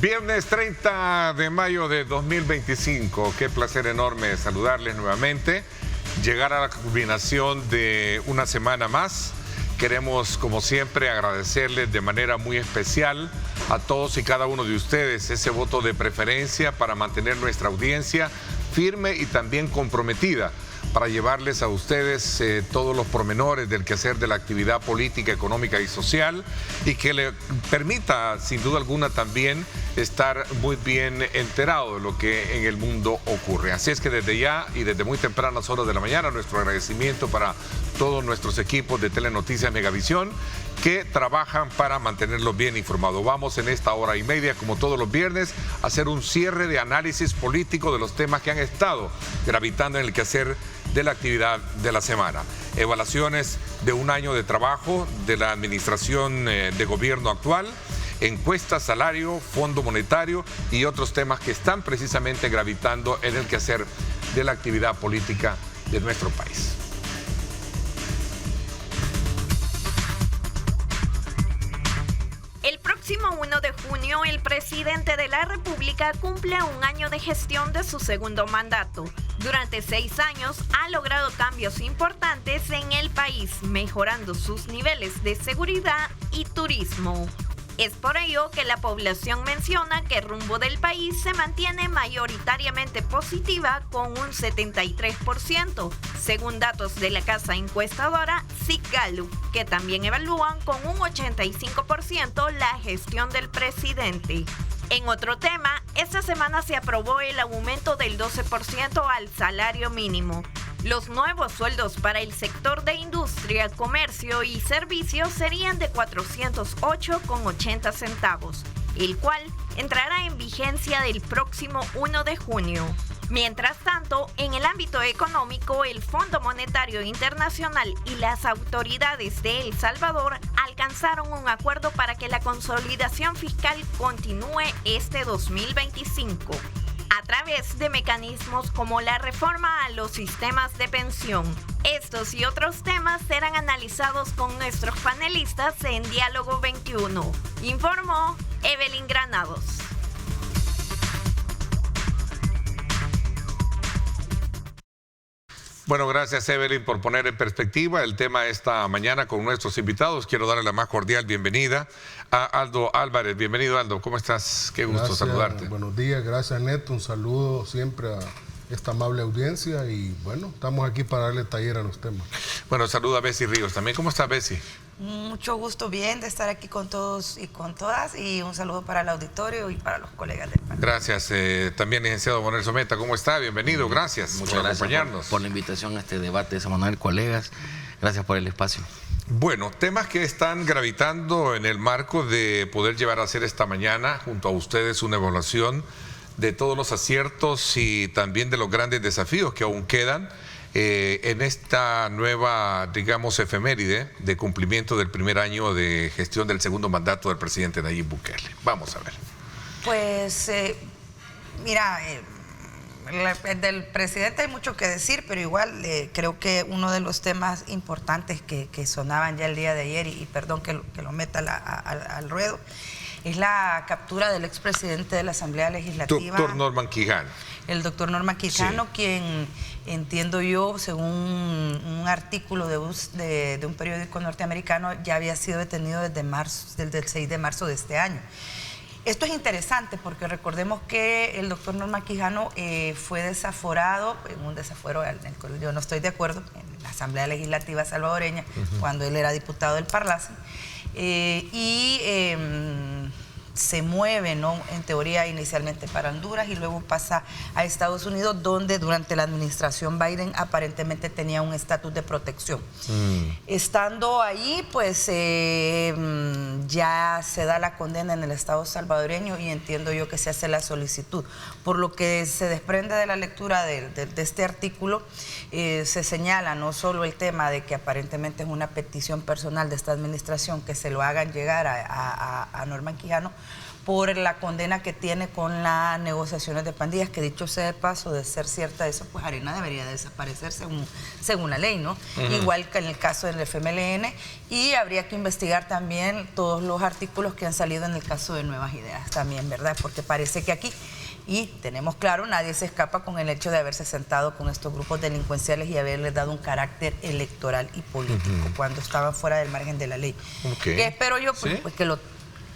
Viernes 30 de mayo de 2025. Qué placer enorme saludarles nuevamente. Llegar a la culminación de una semana más. Queremos, como siempre, agradecerles de manera muy especial a todos y cada uno de ustedes ese voto de preferencia para mantener nuestra audiencia firme y también comprometida para llevarles a ustedes todos los pormenores del quehacer de la actividad política, económica y social, y que le permita, sin duda alguna, también estar muy bien enterado de lo que en el mundo ocurre. Así es que desde ya y desde muy tempranas horas de la mañana, nuestro agradecimiento para todos nuestros equipos de Telenoticias Megavisión que trabajan para mantenerlos bien informados. Vamos en esta hora y media, como todos los viernes, a hacer un cierre de análisis político de los temas que han estado gravitando en el quehacer de la actividad de la semana. Evaluaciones de un año de trabajo de la administración de gobierno actual, encuestas, salario, fondo monetario y otros temas que están precisamente gravitando en el quehacer de la actividad política de nuestro país. El próximo 1 de junio, el presidente de la República cumple un año de gestión de su segundo mandato. Durante 6 años ha logrado cambios importantes en el país, mejorando sus niveles de seguridad y turismo. Es por ello que la población menciona que el rumbo del país se mantiene mayoritariamente positiva con un 73%, según datos de la casa encuestadora SIC Gallup, que también evalúan con un 85% la gestión del presidente. En otro tema, esta semana se aprobó el aumento del 12% al salario mínimo. Los nuevos sueldos para el sector de industria, comercio y servicios serían de 408,80 centavos, el cual entrará en vigencia del próximo 1 de junio. Mientras tanto, en el ámbito económico, el Fondo Monetario Internacional y las autoridades de El Salvador alcanzaron un acuerdo para que la consolidación fiscal continúe este 2025. A través de mecanismos como la reforma a los sistemas de pensión. Estos y otros temas serán analizados con nuestros panelistas en Diálogo 21. Informó Evelyn Granados. Bueno, gracias Evelyn por poner en perspectiva el tema esta mañana con nuestros invitados. Quiero darle la más cordial bienvenida a Aldo Álvarez. Bienvenido, Aldo. ¿Cómo estás? Qué gusto saludarte. Buenos días, gracias Neto. Un saludo siempre a esta amable audiencia y bueno, estamos aquí para darle taller a los temas. Bueno, saludo a Bessie Ríos también. ¿Cómo está Bessie? Mucho gusto, bien, de estar aquí con todos y con todas, y un saludo para el auditorio y para los colegas del panel. Gracias. También licenciado Manuel Someta, ¿cómo está? Bienvenido, gracias por acompañarnos. Por la invitación a este debate, Manuel, colegas. Gracias por el espacio. Bueno, temas que están gravitando en el marco de poder llevar a hacer esta mañana junto a ustedes una evaluación de todos los aciertos y también de los grandes desafíos que aún quedan en esta nueva, digamos, efeméride de cumplimiento del primer año de gestión del segundo mandato del presidente Nayib Bukele. Vamos a ver. Pues, mira, del presidente hay mucho que decir, pero igual creo que uno de los temas importantes que sonaban ya el día de ayer, y perdón que lo meta al ruedo, es la captura del expresidente de la Asamblea Legislativa. Doctor Norman Quijano. El doctor Norman Quijano, sí, quien entiendo yo, según un artículo de un periódico norteamericano, ya había sido detenido desde el 6 de marzo de este año. Esto es interesante porque recordemos que el doctor Norman Quijano fue desaforado, en un desafuero en el cual yo no estoy de acuerdo, en la Asamblea Legislativa salvadoreña, cuando él era diputado del Parlacen, se mueve, ¿no?, en teoría inicialmente para Honduras y luego pasa a Estados Unidos, donde durante la administración Biden aparentemente tenía un estatus de protección. Estando ahí, pues ya se da la condena en el Estado salvadoreño y entiendo yo que se hace la solicitud. Por lo que se desprende de la lectura de este artículo, se señala no solo el tema de que aparentemente es una petición personal de esta administración que se lo hagan llegar a Norman Quijano, por la condena que tiene con las negociaciones de pandillas, que dicho sea de paso, de ser cierta eso, pues Arena debería desaparecer según la ley, ¿no? Igual que en el caso del FMLN, y habría que investigar también todos los artículos que han salido en el caso de Nuevas Ideas también, ¿verdad? Porque parece que aquí, y tenemos claro, nadie se escapa con el hecho de haberse sentado con estos grupos delincuenciales y haberles dado un carácter electoral y político cuando estaban fuera del margen de la ley. Que espero yo pues, pues que lo...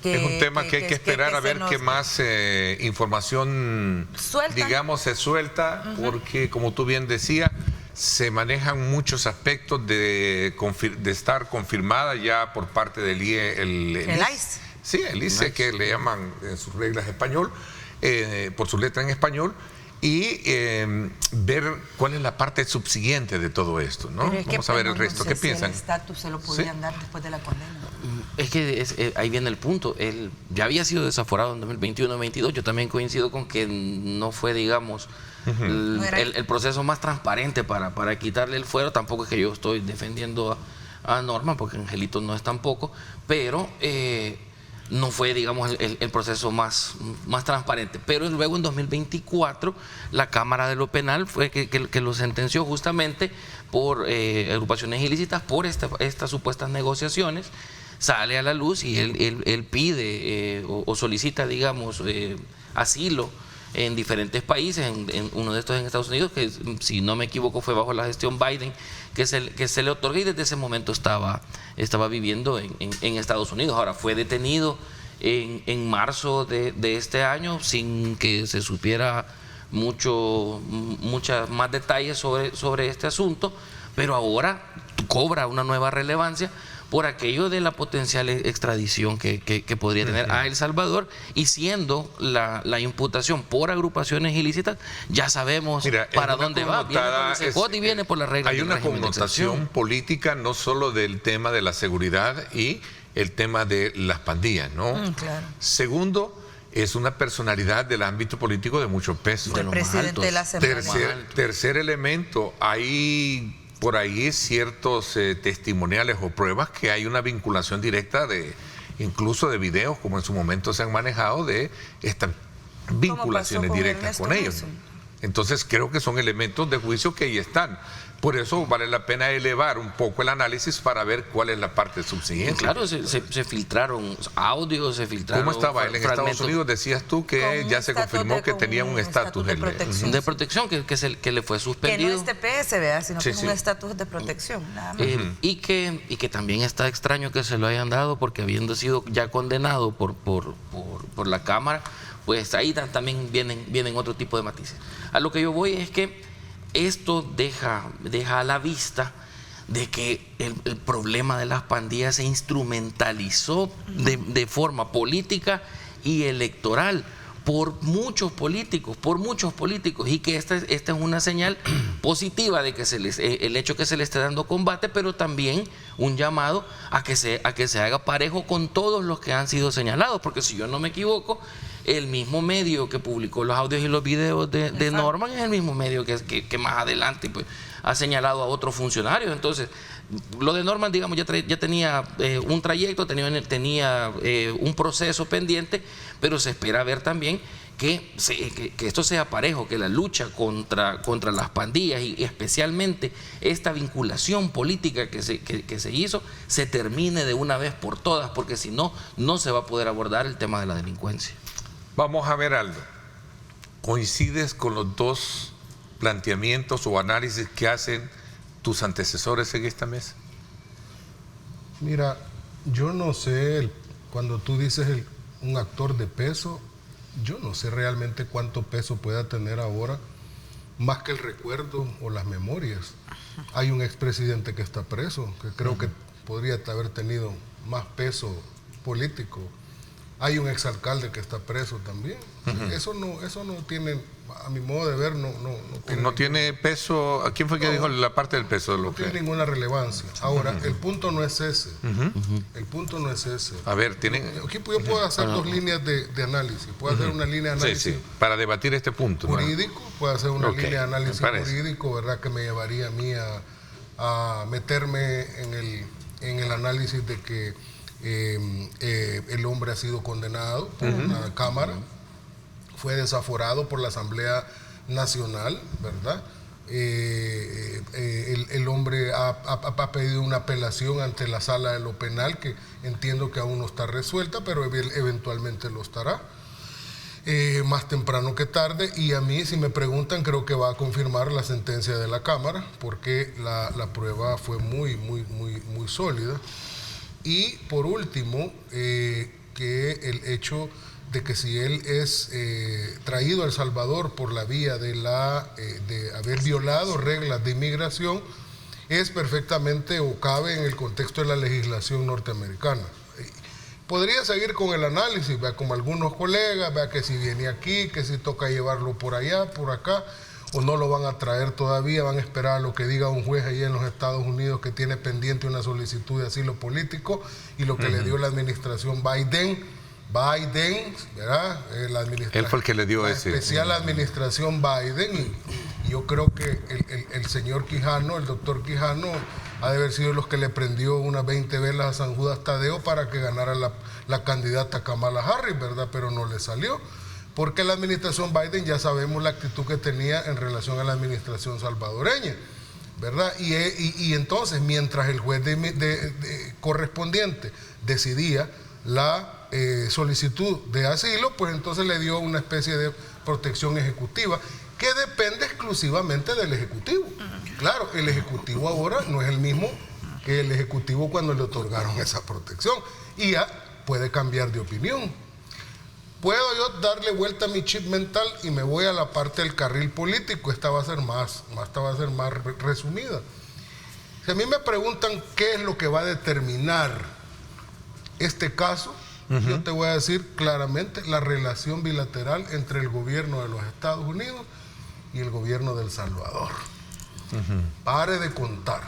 es un tema que hay que esperar a ver qué más información, digamos, se suelta, porque como tú bien decías, se manejan muchos aspectos de estar confirmada ya por parte del ICE. Sí, el ICE, que le llaman en sus reglas español, por su letra en español, y ver cuál es la parte subsiguiente de todo esto, ¿no? Vamos a ver el resto. ¿Qué piensan? El estatus se lo podían dar después de la condena. Es que ahí viene el punto. Él ya había sido desaforado en 2021-22. Yo también coincido con que no fue, digamos, el proceso más transparente para quitarle el fuero. Tampoco es que yo estoy defendiendo a Norma, porque Angelito no es tampoco, pero no fue, digamos, el proceso más transparente. Pero luego en 2024 la Cámara de lo Penal fue que lo sentenció justamente por agrupaciones ilícitas, por estas supuestas negociaciones. Sale a la luz y él pide o solicita, digamos, asilo en diferentes países, en uno de estos en Estados Unidos, que si no me equivoco fue bajo la gestión Biden, que se le otorga, y desde ese momento estaba viviendo en Estados Unidos. Ahora fue detenido en marzo de este año sin que se supiera muchos más detalles sobre este asunto, pero ahora cobra una nueva relevancia por aquello de la potencial extradición que podría tener a El Salvador, y siendo la imputación por agrupaciones ilícitas, ya sabemos para dónde va. Viene por el CEJOT y viene por las reglas. Hay una connotación política no solo del tema de la seguridad y el tema de las pandillas, ¿no? Claro. Segundo, es una personalidad del ámbito político de mucho peso. El presidente de la Asamblea. Tercer elemento, hay por ahí ciertos testimoniales o pruebas que hay una vinculación directa incluso de videos, como en su momento se han manejado, de estas vinculaciones directas con ellos. Entonces creo que son elementos de juicio que ahí están. Por eso vale la pena elevar un poco el análisis para ver cuál es la parte subsiguiente. Claro, se filtraron audios, se filtraron. ¿Cómo estaba él en Estados Unidos? Decías tú que ya se confirmó que tenía un estatus de protección. De protección que le fue suspendido. Que no es TPS, ¿verdad? Sino que es un estatus de protección, nada más. Y que también está extraño que se lo hayan dado, porque habiendo sido ya condenado por la Cámara, pues ahí también vienen otro tipo de matices. A lo que yo voy es que esto deja a la vista de que el problema de las pandillas se instrumentalizó de forma política y electoral por muchos políticos, y que esta es una señal positiva de que el hecho que se le esté dando combate, pero también un llamado a que se haga parejo con todos los que han sido señalados, porque si yo no me equivoco, el mismo medio que publicó los audios y los videos de Norman es el mismo medio que más adelante pues ha señalado a otros funcionarios. Entonces, lo de Norman, digamos, ya tenía un trayecto, tenía un proceso pendiente, pero se espera ver también que esto sea parejo, que la lucha contra las pandillas y especialmente esta vinculación política que se hizo se termine de una vez por todas, porque si no, no se va a poder abordar el tema de la delincuencia. Vamos a ver algo. ¿Coincides con los dos planteamientos o análisis que hacen tus antecesores en esta mesa? Mira, yo no sé, cuando tú dices un actor de peso, yo no sé realmente cuánto peso pueda tener ahora, más que el recuerdo o las memorias. Hay un expresidente que está preso, que creo que podría haber tenido más peso político. Hay un exalcalde que está preso también. Eso no tiene, a mi modo de ver, no tiene peso. ¿Quién fue que dijo la parte del peso? No tiene ninguna relevancia. Ahora, el punto no es ese. El punto no es ese. A ver, aquí yo puedo hacer dos líneas de análisis. Puedo hacer una línea de análisis para debatir este punto jurídico. Puedo hacer una línea de análisis jurídico, ¿verdad? Que me llevaría a mí a meterme en el análisis de que El hombre ha sido condenado por una Cámara, fue desaforado por la Asamblea Nacional, ¿verdad? El hombre ha pedido una apelación ante la Sala de lo Penal, que entiendo que aún no está resuelta, pero eventualmente lo estará, más temprano que tarde. Y a mí, si me preguntan, creo que va a confirmar la sentencia de la Cámara, porque la prueba fue muy sólida. Y por último, que el hecho de que si él es traído a El Salvador por la vía de haber violado reglas de inmigración, es perfectamente o cabe en el contexto de la legislación norteamericana. Podría seguir con el análisis, vea, como algunos colegas, vea que si viene aquí, que si toca llevarlo por allá, por acá, o no lo van a traer todavía, van a esperar a lo que diga un juez ahí en los Estados Unidos que tiene pendiente una solicitud de asilo político, y lo que le dio la administración Biden, ¿verdad? Él fue el que le dio ese. Especial administración Biden, y yo creo que el señor Quijano, el doctor Quijano, ha de haber sido los que le prendió unas 20 velas a San Judas Tadeo para que ganara la candidata Kamala Harris, ¿verdad? Pero no le salió, porque la administración Biden ya sabemos la actitud que tenía en relación a la administración salvadoreña, ¿verdad? Y entonces, mientras el juez correspondiente decidía la solicitud de asilo, pues entonces le dio una especie de protección ejecutiva que depende exclusivamente del Ejecutivo. Claro, el Ejecutivo ahora no es el mismo que el Ejecutivo cuando le otorgaron esa protección, y ya puede cambiar de opinión. Puedo yo darle vuelta a mi chip mental y me voy a la parte del carril político. Esta va a ser más resumida. Si a mí me preguntan qué es lo que va a determinar este caso, yo te voy a decir claramente la relación bilateral entre el gobierno de los Estados Unidos y el gobierno de El Salvador. Pare de contar.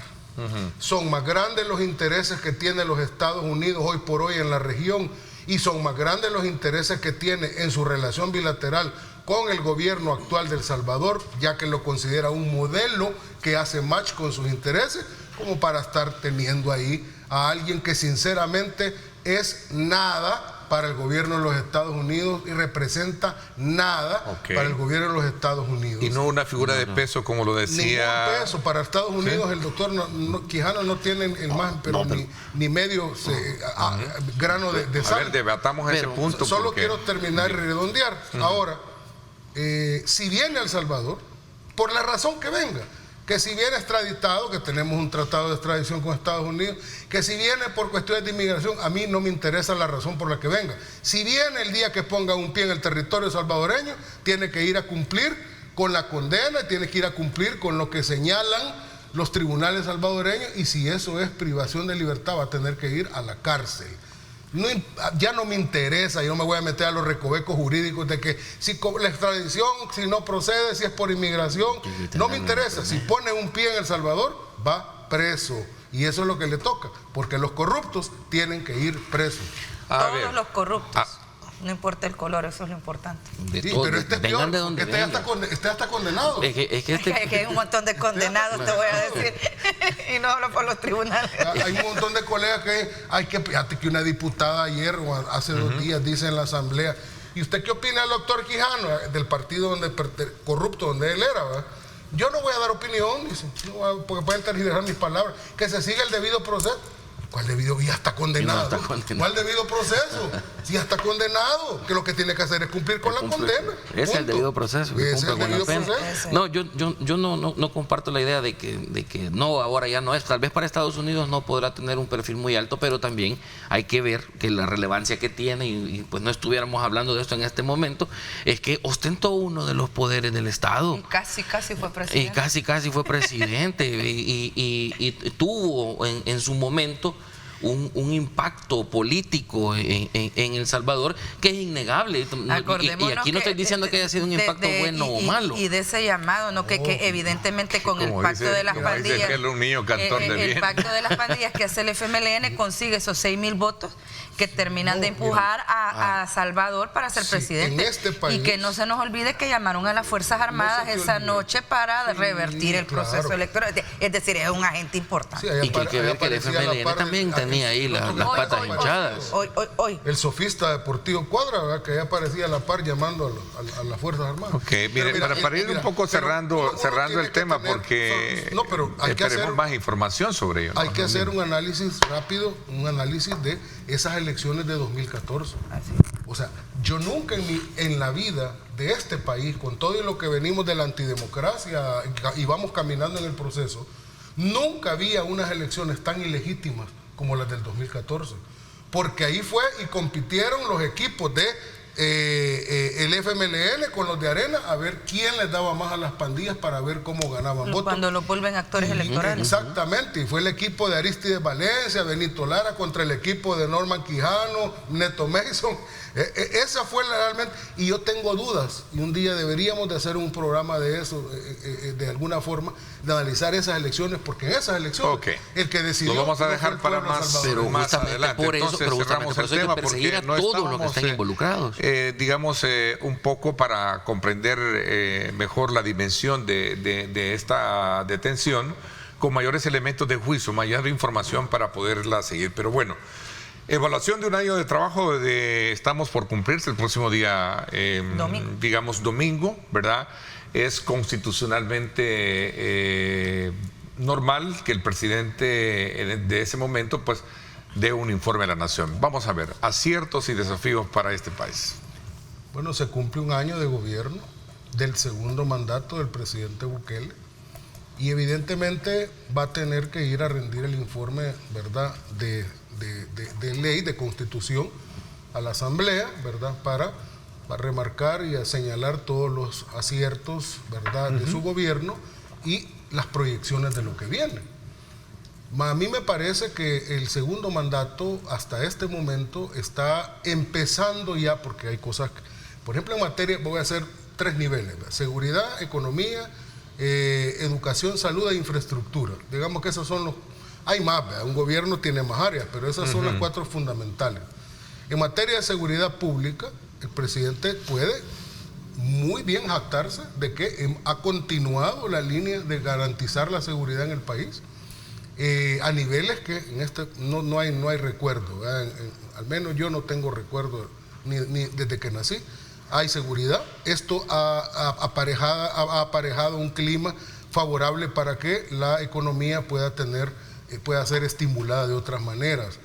Son más grandes los intereses que tienen los Estados Unidos hoy por hoy en la región, y son más grandes los intereses que tiene en su relación bilateral con el gobierno actual de El Salvador, ya que lo considera un modelo que hace match con sus intereses, como para estar teniendo ahí a alguien que sinceramente es nada para el gobierno de los Estados Unidos y representa nada para el gobierno de los Estados Unidos. Y no una figura de peso, como lo decía. Ningún peso para Estados Unidos. El doctor Quijano no tiene el más, ni medio grano de sal. A ver, debatamos ese punto. Solo quiero terminar y redondear. Ahora, si viene a El Salvador, por la razón que venga, que si viene extraditado, que tenemos un tratado de extradición con Estados Unidos, que si viene por cuestiones de inmigración, a mí no me interesa la razón por la que venga. Si viene el día que ponga un pie en el territorio salvadoreño, tiene que ir a cumplir con la condena, tiene que ir a cumplir con lo que señalan los tribunales salvadoreños, y si eso es privación de libertad, va a tener que ir a la cárcel. Ya no me interesa, yo no me voy a meter a los recovecos jurídicos de que si la extradición, si no procede, si es por inmigración, no me interesa. Si pone un pie en El Salvador, va preso, y eso es lo que le toca, porque los corruptos tienen que ir presos. Todos los corruptos. No importa el color, eso es lo importante. Pero este es peor, porque este ya está condenado. Es que hay un montón de condenados, te voy a decir, y no hablo por los tribunales. Hay un montón de colegas fíjate que una diputada ayer o hace 2 días dice en la asamblea, ¿y usted qué opina del doctor Quijano, del partido corrupto donde él era, ¿verdad? Yo no voy a dar opinión, dice, porque pueden tergiversar mis palabras, que se siga el debido proceso. ¿Cuál debido? Ya está condenado. ¿Cuál debido proceso? Si ya está condenado, que lo que tiene que hacer es cumplir con la condena. Es el debido proceso. Ese es el debido proceso. No, yo no comparto la idea de que no, ahora ya no es. Tal vez para Estados Unidos no podrá tener un perfil muy alto, pero también hay que ver que la relevancia que tiene, y pues no estuviéramos hablando de esto en este momento, es que ostentó uno de los poderes del Estado. Y casi fue presidente. Y casi fue presidente. y tuvo en su momento un impacto político en El Salvador que es innegable. Y aquí no estoy diciendo que haya sido un impacto bueno o malo. Y de ese llamado, ¿no? Que evidentemente con el pacto de las pandillas, el pacto de las pandillas que hace el FMLN consigue esos 6.000 votos que terminan de empujar a Salvador para ser presidente. Este país, y que no se nos olvide que llamaron a las Fuerzas Armadas esa noche para revertir el proceso electoral. Es decir, es un agente importante. Y que hay que ver que el FMLN también tenía ahí las patas hinchadas. Hoy. El sofista deportivo Cuadra, ¿verdad? Que ya aparecía a la par llamando a las Fuerzas Armadas. Ok, para ir un poco cerrando el tema, porque tenemos más información sobre ello. Hay que hacer un análisis rápido, un análisis de esas elecciones de 2014. O sea, yo nunca en la vida de este país, con todo lo que venimos de la antidemocracia y vamos caminando en el proceso, nunca había unas elecciones tan ilegítimas como las del 2014. Porque ahí fue y compitieron los equipos de el FMLN con los de Arena a ver quién les daba más a las pandillas para ver cómo ganaban votos. Cuando los vuelven actores electorales. Exactamente, y fue el equipo de Aristides Valencia, Benito Lara contra el equipo de Norman Quijano, Neto Mason. Esa fue realmente, y yo tengo dudas, y un día deberíamos de hacer un programa de eso, de alguna forma, de analizar esas elecciones, porque en esas elecciones el que decidió... Lo vamos a dejar para más adelante. Por eso, pero cerramos el tema perseguir a todos los que están involucrados. Digamos, un poco para comprender mejor la dimensión de esta detención, con mayores elementos de juicio, mayor información para poderla seguir. Pero bueno, evaluación de un año de trabajo, estamos por cumplirse el próximo día, domingo, ¿verdad? Es constitucionalmente normal que el presidente de ese momento pues dé un informe a la nación. Vamos a ver, aciertos y desafíos para este país. Bueno, se cumple un año de gobierno del segundo mandato del presidente Bukele y evidentemente va a tener que ir a rendir el informe, ¿verdad?, de ley, de constitución a la Asamblea, ¿verdad?, para remarcar y a señalar todos los aciertos, ¿verdad?, de su gobierno y las proyecciones de lo que viene. A mí me parece que el segundo mandato hasta este momento está empezando ya, porque hay cosas, por ejemplo, en materia, voy a hacer 3 niveles, ¿verdad?, seguridad, economía, educación, salud e infraestructura. Digamos que esos son los... Hay más, ¿verdad? Un gobierno tiene más áreas, pero esas son las 4 fundamentales. En materia de seguridad pública, el presidente puede muy bien jactarse de que ha continuado la línea de garantizar la seguridad en el país a niveles que en no hay recuerdo, al menos yo no tengo recuerdo ni desde que nací. Hay seguridad. Esto ha aparejado un clima favorable para que la economía pueda ser estimulada de otras maneras.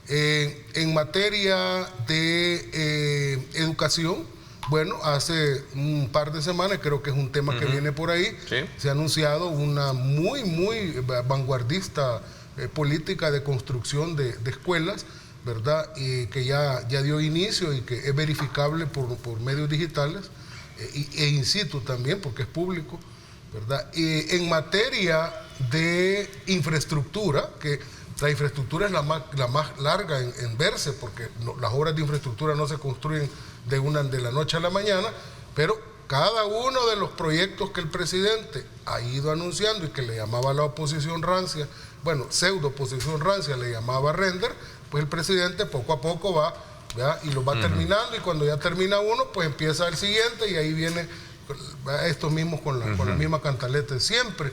En materia de educación, bueno, hace un par de semanas, creo que es un tema que viene por ahí, se ha anunciado una muy vanguardista política de construcción de escuelas, ¿verdad? Y que ya dio inicio y que es verificable por medios digitales e in situ también, porque es público, ¿verdad? En materia de infraestructura, que la infraestructura es la más larga en verse, porque las obras de infraestructura no se construyen de la noche a la mañana, pero cada uno de los proyectos que el presidente ha ido anunciando y que le llamaba la oposición rancia, bueno, pseudo oposición rancia le llamaba render, pues el presidente poco a poco va, ¿verdad?, y lo va terminando, y cuando ya termina uno, pues empieza el siguiente y ahí viene estos mismos con la misma cantaleta de siempre.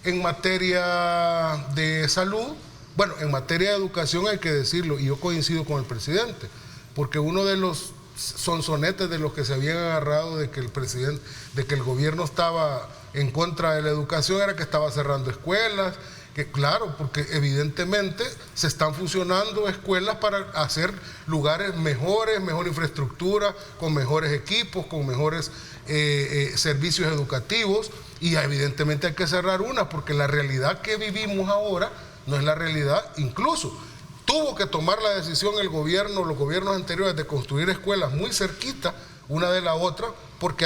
En materia de salud, bueno, en materia de educación hay que decirlo, y yo coincido con el presidente, porque uno de los sonsonetes de los que se habían agarrado de que el gobierno estaba en contra de la educación era que estaba cerrando escuelas, que claro, porque evidentemente se están fusionando escuelas para hacer lugares mejores, mejor infraestructura, con mejores equipos, con mejores servicios educativos, y evidentemente hay que cerrar una, porque la realidad que vivimos ahora no es la realidad. Incluso tuvo que tomar la decisión los gobiernos anteriores, de construir escuelas muy cerquita una de la otra, porque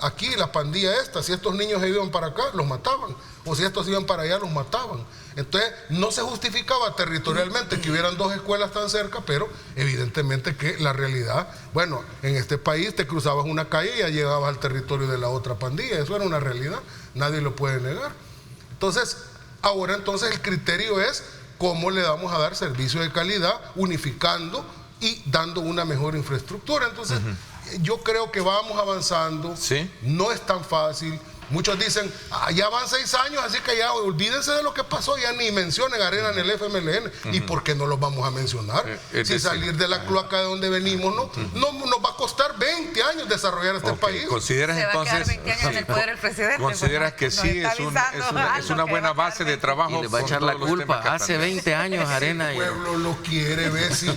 aquí la pandilla si estos niños se iban para acá, los mataban, o si estos iban para allá, los mataban. Entonces no se justificaba territorialmente que hubieran 2 escuelas tan cerca, pero evidentemente que la realidad, bueno, en este país te cruzabas una calle y ya llegabas al territorio de la otra pandilla, eso era una realidad, nadie lo puede negar. Entonces, ahora el criterio es cómo le vamos a dar servicio de calidad, unificando y dando una mejor infraestructura. Entonces, yo creo que vamos avanzando, no es tan fácil, Muchos dicen, ya van 6 años, así que ya olvídense de lo que pasó, ya ni mencionen Arena en el FMLN. ¿Y por qué no los vamos a mencionar? Si salir de la cloaca de donde venimos no nos va a costar 20 años desarrollar este país. ¿Consideras entonces? 20 años en el poder el presidente. ¿Consideras que sí es una buena base de trabajo? Y le va a echar la culpa. Hace 20 años Arena. El pueblo lo quiere ver si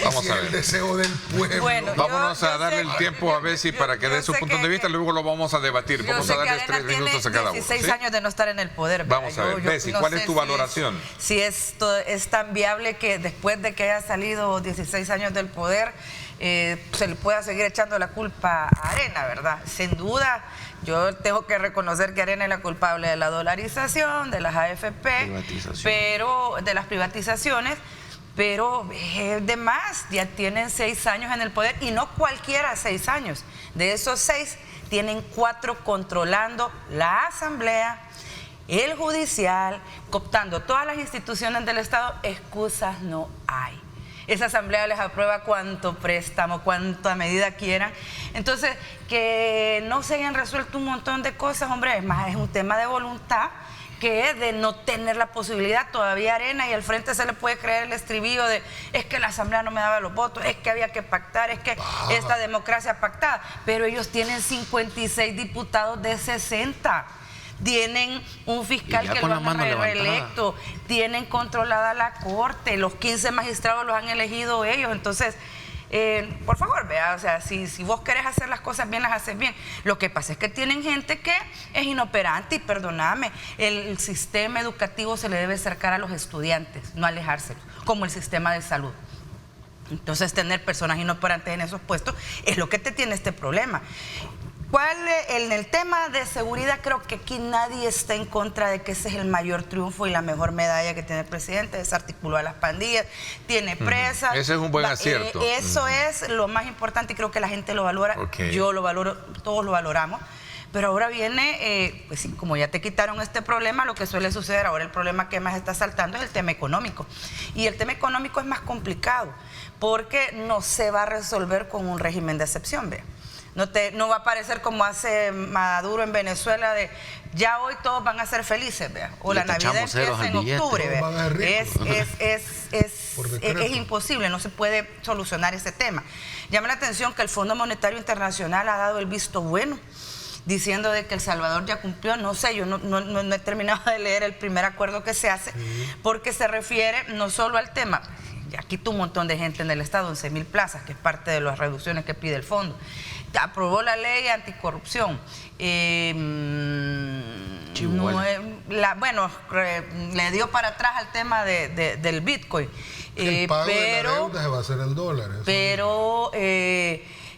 Vamos a ver. el deseo del pueblo. Bueno, vámonos a darle el tiempo a Bessie para que dé su punto de vista, luego lo vamos a debatir. Vamos a darles 3 minutos a cada uno. 16 años de no estar en el poder. Vamos a ver, Bessie, ¿cuál es tu valoración? Si esto es tan viable que después de que haya salido 16 años del poder, se le pueda seguir echando la culpa a Arena, ¿verdad? Sin duda, yo tengo que reconocer que Arena es la culpable de la dolarización, de las AFP, pero de las privatizaciones. Pero de más, ya tienen 6 años en el poder y no cualquiera 6 años. De esos 6, tienen 4 controlando la Asamblea, el Judicial, cooptando todas las instituciones del Estado. Excusas no hay. Esa Asamblea les aprueba cuánto préstamo, cuánta medida quieran. Entonces, que no se hayan resuelto un montón de cosas, hombre, es más, es un tema de voluntad, que es de no tener la posibilidad. Todavía Arena y al frente se le puede creer el estribillo de es que la Asamblea no me daba los votos, es que había que pactar, es que esta democracia pactada, pero ellos tienen 56 diputados de 60. Tienen un fiscal que lo han reelecto, tienen controlada la Corte, los 15 magistrados los han elegido ellos. Entonces, por favor, vea, o sea, si vos querés hacer las cosas bien, las haces bien. Lo que pasa es que tienen gente que es inoperante y perdóname, el sistema educativo se le debe acercar a los estudiantes, no alejárselos, como el sistema de salud. Entonces, tener personas inoperantes en esos puestos es lo que te tiene este problema. En el tema de seguridad, creo que aquí nadie está en contra de que ese es el mayor triunfo y la mejor medalla que tiene el presidente. Desarticuló a las pandillas, tiene presas. Ese es un buen acierto. Eso es lo más importante y creo que la gente lo valora. Yo lo valoro, todos lo valoramos. Pero ahora viene, pues sí, como ya te quitaron este problema, lo que suele suceder ahora, el problema que más está saltando es el tema económico. Y el tema económico es más complicado porque no se va a resolver con un régimen de excepción, ¿ve? No va a parecer como hace Maduro en Venezuela de ya hoy todos van a ser felices, ¿vea? O la Navidad empieza en octubre, ¿vea? Es imposible, no se puede solucionar ese tema. Llama la atención que el Fondo Monetario Internacional ha dado el visto bueno, diciendo de que El Salvador ya cumplió, no sé, yo no he terminado de leer el primer acuerdo que se hace, porque se refiere no solo al tema, ya quitó un montón de gente en el Estado, 11.000 plazas, que es parte de las reducciones que pide el fondo. Aprobó la ley anticorrupción. Le dio para atrás al tema del Bitcoin. El pago de la deuda se va a hacer en dólares. Pero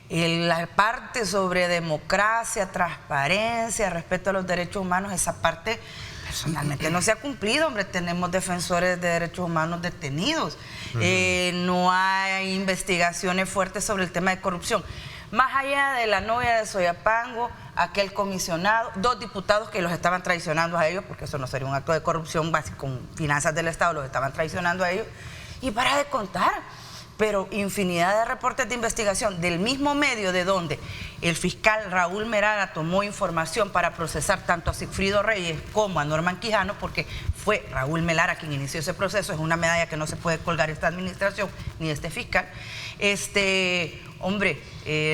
la parte sobre democracia, transparencia, respeto a los derechos humanos, esa parte personalmente no se ha cumplido, hombre. Tenemos defensores de derechos humanos detenidos. No hay investigaciones fuertes sobre el tema de corrupción. Más allá de la novia de Soyapango, aquel comisionado, 2 diputados que los estaban traicionando a ellos, porque eso no sería un acto de corrupción básico, con finanzas del Estado los estaban traicionando a ellos, y para de contar, pero infinidad de reportes de investigación del mismo medio de donde el fiscal Raúl Merara tomó información para procesar tanto a Sigfrido Reyes como a Norman Quijano, porque fue Raúl Merara quien inició ese proceso, es una medalla que no se puede colgar esta administración ni este fiscal. Hombre,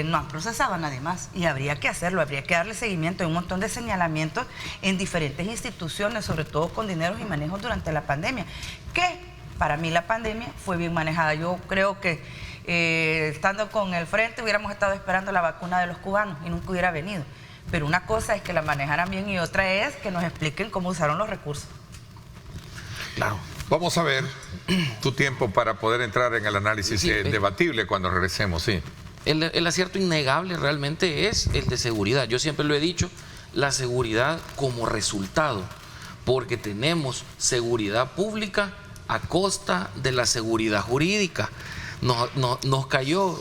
no han procesado a nadie más y habría que hacerlo, habría que darle seguimiento. Hay un montón de señalamientos en diferentes instituciones, sobre todo con dineros y manejos durante la pandemia, que para mí la pandemia fue bien manejada. Yo creo que estando con el frente hubiéramos estado esperando la vacuna de los cubanos y nunca hubiera venido. Pero una cosa es que la manejaran bien y otra es que nos expliquen cómo usaron los recursos. Claro. Vamos a ver tu tiempo para poder entrar en el análisis debatible cuando regresemos, sí. El acierto innegable realmente es el de seguridad. Yo siempre lo he dicho, la seguridad como resultado, porque tenemos seguridad pública a costa de la seguridad jurídica. Nos cayó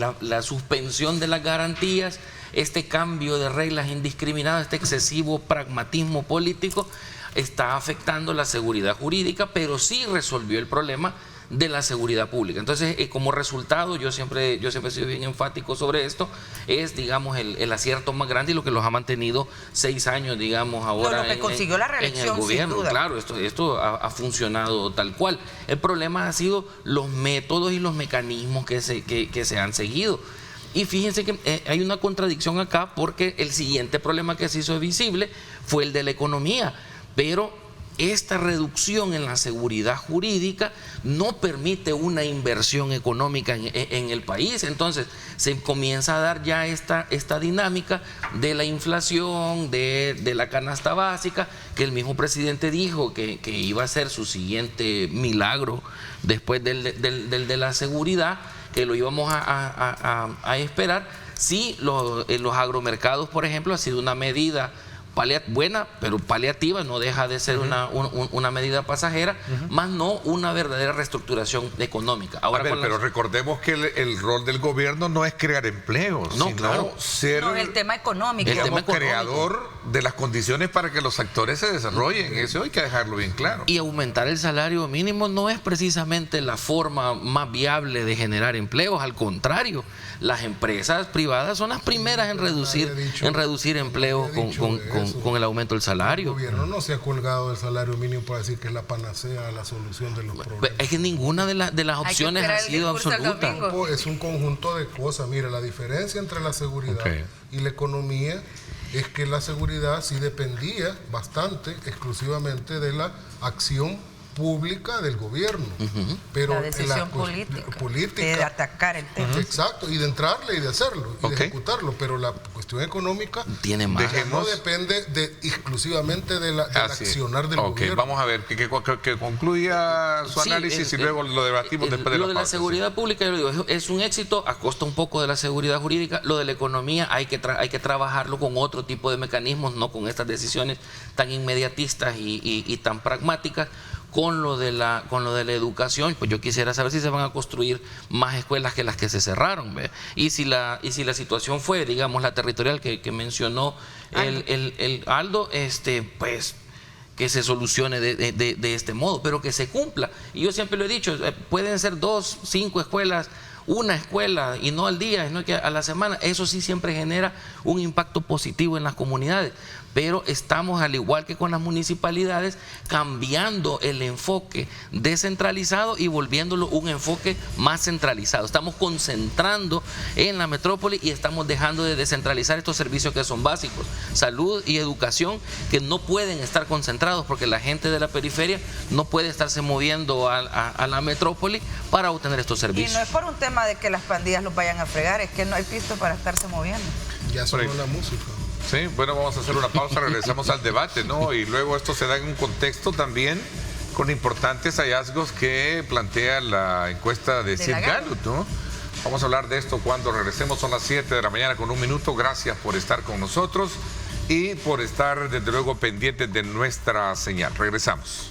la suspensión de las garantías, este cambio de reglas indiscriminadas, este excesivo pragmatismo político está afectando la seguridad jurídica, pero sí resolvió el problema de la seguridad pública. Entonces, como resultado, yo siempre he sido bien enfático sobre esto, es, digamos, el acierto más grande y lo que los ha mantenido 6 años, digamos, ahora lo que consiguió la reelección, en el gobierno. sin duda. Claro, esto ha funcionado tal cual. El problema ha sido los métodos y los mecanismos que se han seguido. Y fíjense que hay una contradicción acá, porque el siguiente problema que se hizo visible fue el de la economía, pero esta reducción en la seguridad jurídica no permite una inversión económica en el país. Entonces se comienza a dar ya esta dinámica de la inflación, de la canasta básica, que el mismo presidente dijo que iba a ser su siguiente milagro después del de la seguridad, que lo íbamos a esperar. Sí, los agromercados, por ejemplo, ha sido una medida buena, pero paliativa, no deja de ser una medida pasajera, más no una verdadera reestructuración económica. Ahora, pero recordemos que el rol del gobierno no es crear empleos, sino ser el tema económico. Creador de las condiciones para que los actores se desarrollen. Eso hay que dejarlo bien claro. Y aumentar el salario mínimo no es precisamente la forma más viable de generar empleos, al contrario, las empresas privadas son las primeras en reducir empleos con el aumento del salario. El gobierno no se ha colgado del salario mínimo para decir que es la panacea, la solución de los problemas. Es que ninguna de las opciones ha sido absoluta. Es un conjunto de cosas. Mira, la diferencia entre la seguridad y la economía es que la seguridad sí dependía bastante exclusivamente de la acción pública del gobierno, pero la decisión política de atacar el tema. Exacto, y de entrarle y de hacerlo y de ejecutarlo, pero la cuestión económica tiene más. No depende exclusivamente del accionar del gobierno. Vamos a ver, que concluya su análisis y luego lo debatimos después de la pausa. Lo de la seguridad pública, yo digo, es un éxito a costa un poco de la seguridad jurídica. Lo de la economía hay que trabajarlo con otro tipo de mecanismos, no con estas decisiones tan inmediatistas y tan pragmáticas. Con lo de la educación, pues yo quisiera saber si se van a construir más escuelas que las que se cerraron, ¿ve? Y si la situación fue, digamos, la territorial que mencionó el Aldo, pues que se solucione de este modo, pero que se cumpla. Y yo siempre lo he dicho, pueden ser 2, 5 escuelas, una escuela y no al día, sino que a la semana. Eso sí siempre genera un impacto positivo en las comunidades, pero estamos, al igual que con las municipalidades, cambiando el enfoque descentralizado y volviéndolo un enfoque más centralizado. Estamos concentrando en la metrópoli y estamos dejando de descentralizar estos servicios que son básicos, salud y educación, que no pueden estar concentrados porque la gente de la periferia no puede estarse moviendo a la metrópoli para obtener estos servicios. Y no es por un tema de que las pandillas los vayan a fregar, es que no hay pisto para estarse moviendo. Ya sonó la música. Sí, bueno, vamos a hacer una pausa, regresamos al debate, ¿no? Y luego esto se da en un contexto también con importantes hallazgos que plantea la encuesta de Sid Gallup, ¿no? Vamos a hablar de esto cuando regresemos, son las 7 de la mañana con 1 minuto. Gracias por estar con nosotros y por estar, desde luego, pendientes de nuestra señal. Regresamos.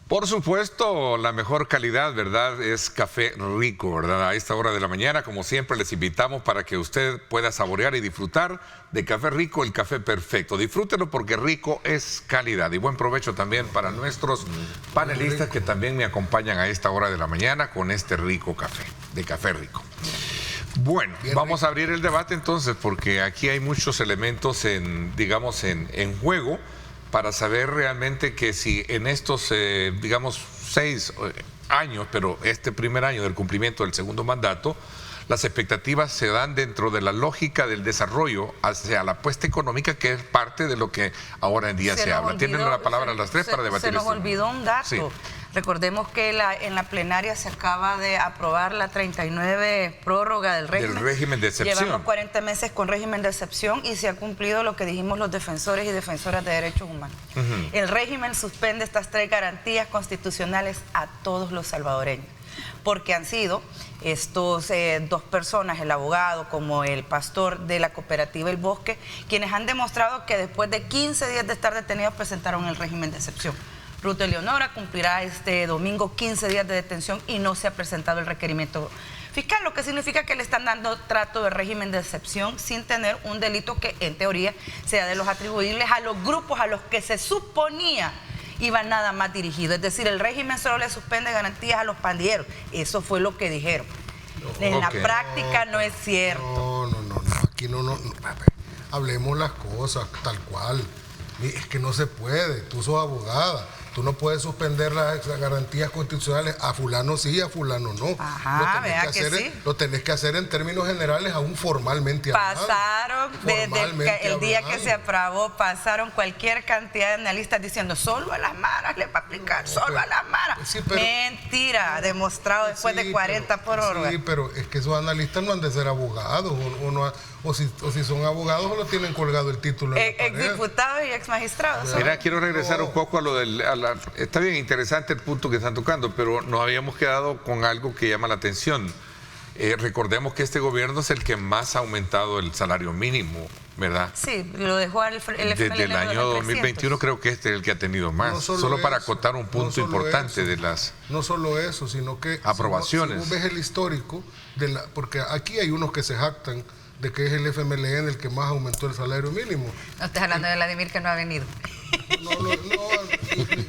Por supuesto, la mejor calidad, ¿verdad? Es Café Rico, ¿verdad? A esta hora de la mañana, como siempre, les invitamos para que usted pueda saborear y disfrutar de Café Rico, el café perfecto. Disfrútenlo porque rico es calidad. Y buen provecho también para nuestros panelistas que también me acompañan a esta hora de la mañana con este rico café, de Café Rico. Bueno, vamos a abrir el debate entonces, porque aquí hay muchos elementos en juego, para saber realmente que si en estos, 6 años, pero este primer año del cumplimiento del segundo mandato, las expectativas se dan dentro de la lógica del desarrollo hacia la apuesta económica, que es parte de lo que ahora en día se habla. Tienen la palabra las tres para debatir. Se nos olvidó un dato. Sí. Recordemos que en la plenaria se acaba de aprobar la 39 prórroga del régimen. Del régimen de excepción. Llevamos 40 meses con régimen de excepción y se ha cumplido lo que dijimos los defensores y defensoras de derechos humanos. El régimen suspende estas 3 garantías constitucionales a todos los salvadoreños, porque han sido estos 2 personas, el abogado como el pastor de la cooperativa El Bosque, quienes han demostrado que después de 15 días de estar detenidos presentaron el régimen de excepción. Ruth Eleonora cumplirá este domingo 15 días de detención y no se ha presentado el requerimiento fiscal, lo que significa que le están dando trato de régimen de excepción sin tener un delito que en teoría sea de los atribuibles a los grupos a los que se suponía iba nada más dirigido. Es decir, el régimen solo le suspende garantías a los pandilleros. Eso fue lo que dijeron. En la práctica no es cierto. No. Aquí no. Hablemos las cosas tal cual. Es que no se puede. Tú sos abogada. Tú no puedes suspender las garantías constitucionales a fulano sí y a fulano no. Ajá, vea que sí. Lo tenés que hacer en términos generales, aún formalmente hablando. Pasaron, desde el día que se aprobó, pasaron cualquier cantidad de analistas diciendo solo a las maras le va a aplicar, solo a las maras. Sí, mentira, demostrado después de 40 prórrogas. Sí, pero es que esos analistas no han de ser abogados o si son abogados lo tienen colgado el título. Exdiputados y exmagistrados. Mira, quiero regresar un poco a lo del... está bien interesante el punto que están tocando, pero nos habíamos quedado con algo que llama la atención. Recordemos que este gobierno es el que más ha aumentado el salario mínimo, ¿verdad? Sí, lo dejó el FMLN. Desde el año 2021 creo que este es el que ha tenido más. No solo para acotar un punto importante de las... No solo eso, sino que... aprobaciones. Si vos ves el histórico, porque aquí hay unos que se jactan de que es el FMLN el que más aumentó el salario mínimo. No estás hablando de Vladimir, que no ha venido. No,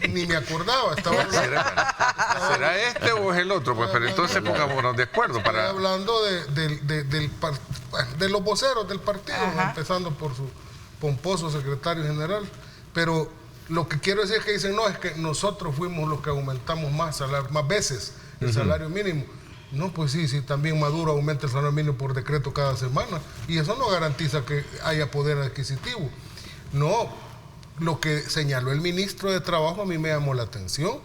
ni me acordaba. ¿Será este o es el otro? Pues, pero entonces pongámonos de acuerdo. Estoy hablando de los voceros del partido, empezando por su pomposo secretario general. Pero lo que quiero decir es que dicen, no, es que nosotros fuimos los que aumentamos más veces el salario mínimo. No, pues sí, también Maduro aumenta el salario mínimo por decreto cada semana y eso no garantiza que haya poder adquisitivo. No, lo que señaló el ministro de Trabajo a mí me llamó la atención,